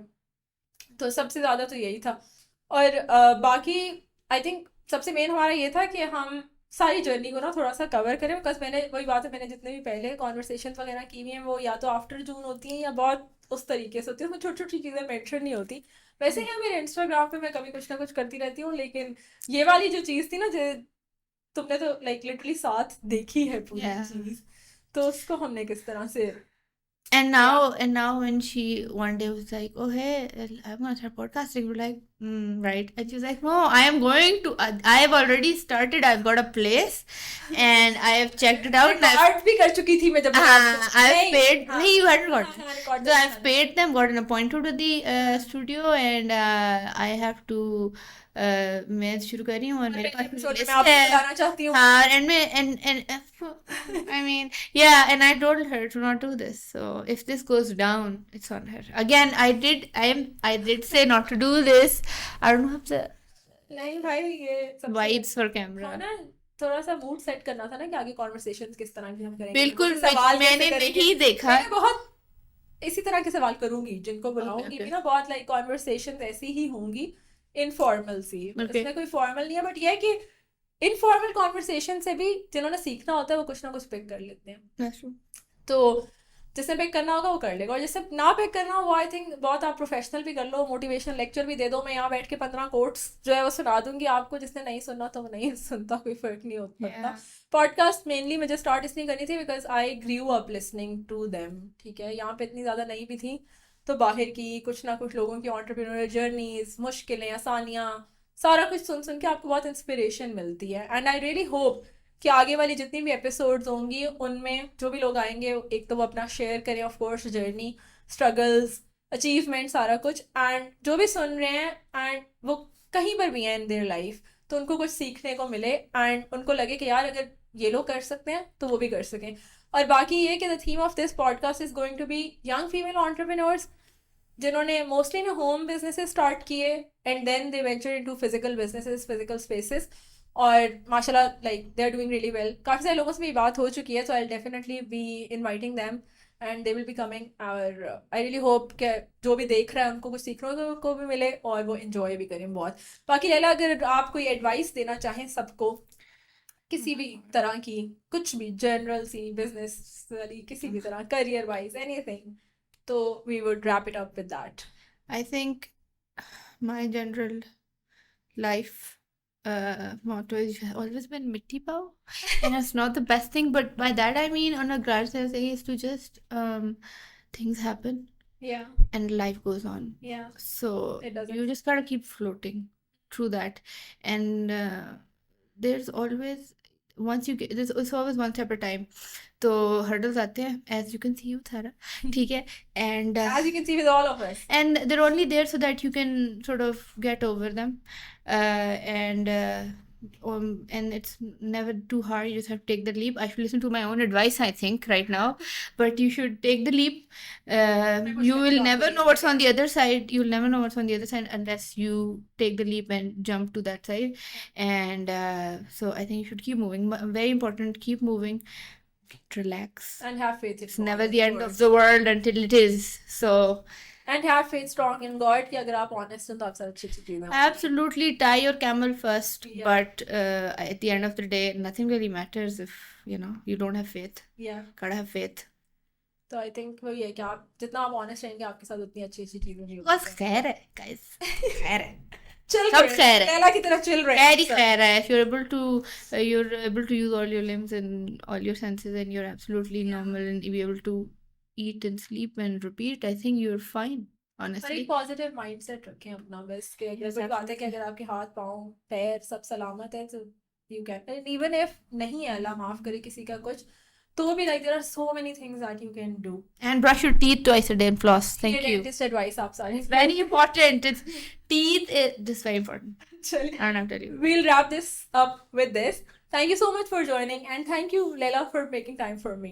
तो सबसे ज़्यादा तो यही था। और बाकी आई थिंक सबसे मेन हमारा ये था कि हम सारी जर्नी को ना थोड़ा सा कवर करें, बिकॉज मैंने वही बात है, मैंने जितने भी पहले कॉन्वर्सेशन वगैरह की हुई हैं वो या तो आफ्टर जून होती हैं या बहुत उस तरीके से होती है, उसमें छोटी छोटी चीज़ें मेंशन नहीं होती। वैसे ही मेरे इंस्टाग्राम पे मैं कभी कुछ ना कुछ करती रहती हूँ, लेकिन ये वाली जो चीज़ थी ना जो तुमने तो लाइक लिटरली साथ देखी है पूरी Yeah. चीज़, तो उसको हमने किस तरह से And now when she one day was like, oh hey, I'm gonna start podcasting, we're like, right. And she was like, no, I am going to. I have already started. I've got a place, and I have checked it out. And record भी कर चुकी थी मैं जब I've paid. हाँ, No, you hadn't got. हाँ, record So I've paid them, got an appointment with the studio, and I have to. मैं शुरू कर रही हूँ और मेरे पास एपिसोड list में आपको है. बुलाना चाहती हूँ। हाँ, and I mean, yeah, and I told her to not do this. So if this goes down, it's on her. Again, I did say not to do this. I don't have the नहीं भाई ये सबसे vibes for हाँ camera. ना, थोड़ा सा mood set करना था ना कि आगे कॉन्वर्सेशंस किस तरह की हम करेंगे, बिल्कुल, कौन से सवाल कैसे मैंने करेंगे। नहीं देखा. मैंने बहुत इसी तरह के सवाल करूंगी जिनको बुलाऊंगी okay. भी ना, बहुत लाइक कॉन्वर्सेशंस ऐसी ही होंगी, इनफॉर्मल सी, Okay. इसमें कोई फॉर्मल नहीं है, बट ये है कि इनफॉर्मल कॉन्वर्सेशन से भी जिन्होंने सीखना होता है वो कुछ ना कुछ पिक कर लेते हैं। That's true. तो जिसने पिक करना होगा वो कर लेगा, और जिससे ना पिक करना हो वो आई थिंक बहुत आप प्रोफेशनल भी कर लो, मोटिवेशनल लेक्चर भी दे दो, मैं यहाँ बैठ के 15 कोट्स जो है वो सुना दूंगी आपको, जिसने नहीं सुनना तो वो नहीं सुनता, कोई फर्क नहीं होता। Yeah. पॉडकास्ट मेनली मुझे स्टार्ट इसलिए करनी थी because I grew up listening to them, ठीक है, यहाँ पे इतनी ज़्यादा नहीं भी थी, तो बाहर की कुछ ना कुछ लोगों की एंटरप्रेन्योरियल जर्नीज, मुश्किलें, आसानियाँ, सारा कुछ सुन सुन के आपको बहुत इंस्पिरेशन मिलती है। एंड आई रियली होप कि आगे वाली जितनी भी एपिसोड्स होंगी उनमें जो भी लोग आएंगे एक तो वो अपना शेयर करें of course journey, struggles, achievement, सारा कुछ, एंड जो भी सुन रहे हैं एंड वो कहीं पर भी हैं इन देयर लाइफ तो उनको कुछ सीखने को मिले एंड उनको लगे कि यार अगर ये लोग कर सकते हैं तो वो भी कर सकें। और बाकी ये कि the theme of this podcast is going to be young female entrepreneurs जिन्होंने मोस्टली ने होम बिजनेसेस स्टार्ट किए and then they venture into physical businesses, physical spaces, और माशाल्लाह like they are doing really well. काफ़ी सारे लोगों से भी बात हो चुकी है, so I definitely be inviting them and they will be coming, और आई रियली होप कि जो भी देख रहा है उनको कुछ सीखने को भी मिले और वो इन्जॉय भी करें बहुत। बाकी लैला अगर आप कोई एडवाइस देना चाहें सबको किसी भी तरह की, कुछ भी जनरल सी बिजनेस वाली किसी भी तरह, करियर वाइज एनीथिंग, तो we would wrap it up with that. I think my general life motto has always been mitti pao, and it's not the best thing, but by that I mean on a grand sense is to just things happen Yeah, and life goes on. yeah, So it doesn't. you just gotta keep floating through that, and there's always once you get it's always one step at a time. तो hurdles आते हैं, as you can see with Thara, ठीक है, and As you can see with all of us. and they're only there so that you can sort of get over them, and it's never too hard. You just have to take the leap. I should listen to my own advice, I think, right now, but you should take the leap. You will never know what's on the other side. You'll never know what's on the other side unless you take the leap and jump to that side. And so I think you should keep moving. Very important, keep moving. Relax. And have faith. It's never the end of the world until it is. So And have faith strong in God कि अगर आप honest हैं तो आप सब अच्छी चीज़ें absolutely tie your camel first. Yeah. But at the end of the day, nothing really matters if you don't have faith. Yeah. Gotta have faith. तो I think वही है कि आप जितना आप honest रहेंगे आपके साथ उतनी अच्छी अच्छी चीज़ें भी बस खैर है guys. खैर है. चिल सब खैर है. लैला की तरह चिल रहे Very खैर है. If you're able to use all your limbs and all your senses and you're absolutely normal and be able to eat and sleep and repeat, I think you're fine. पर Honestly. एक positive mindset रखें अपना, बस कि अगर कोई बात है कि अगर आपके हाथ पाँव पैर सब सलामत है तो यू कैन, इवन इफ नहीं है, अल्लाह माफ़ करे किसी का कुछ, तो भी like there are so many things that you can do. And brush your teeth twice a day and floss. Thank ये you. dentist advice आप सारे Very important. It's teeth. This very important. चलिए, I don't have to tell you. we'll wrap this up with this. Thank you so much for joining, and thank you, Leila, for making time for me.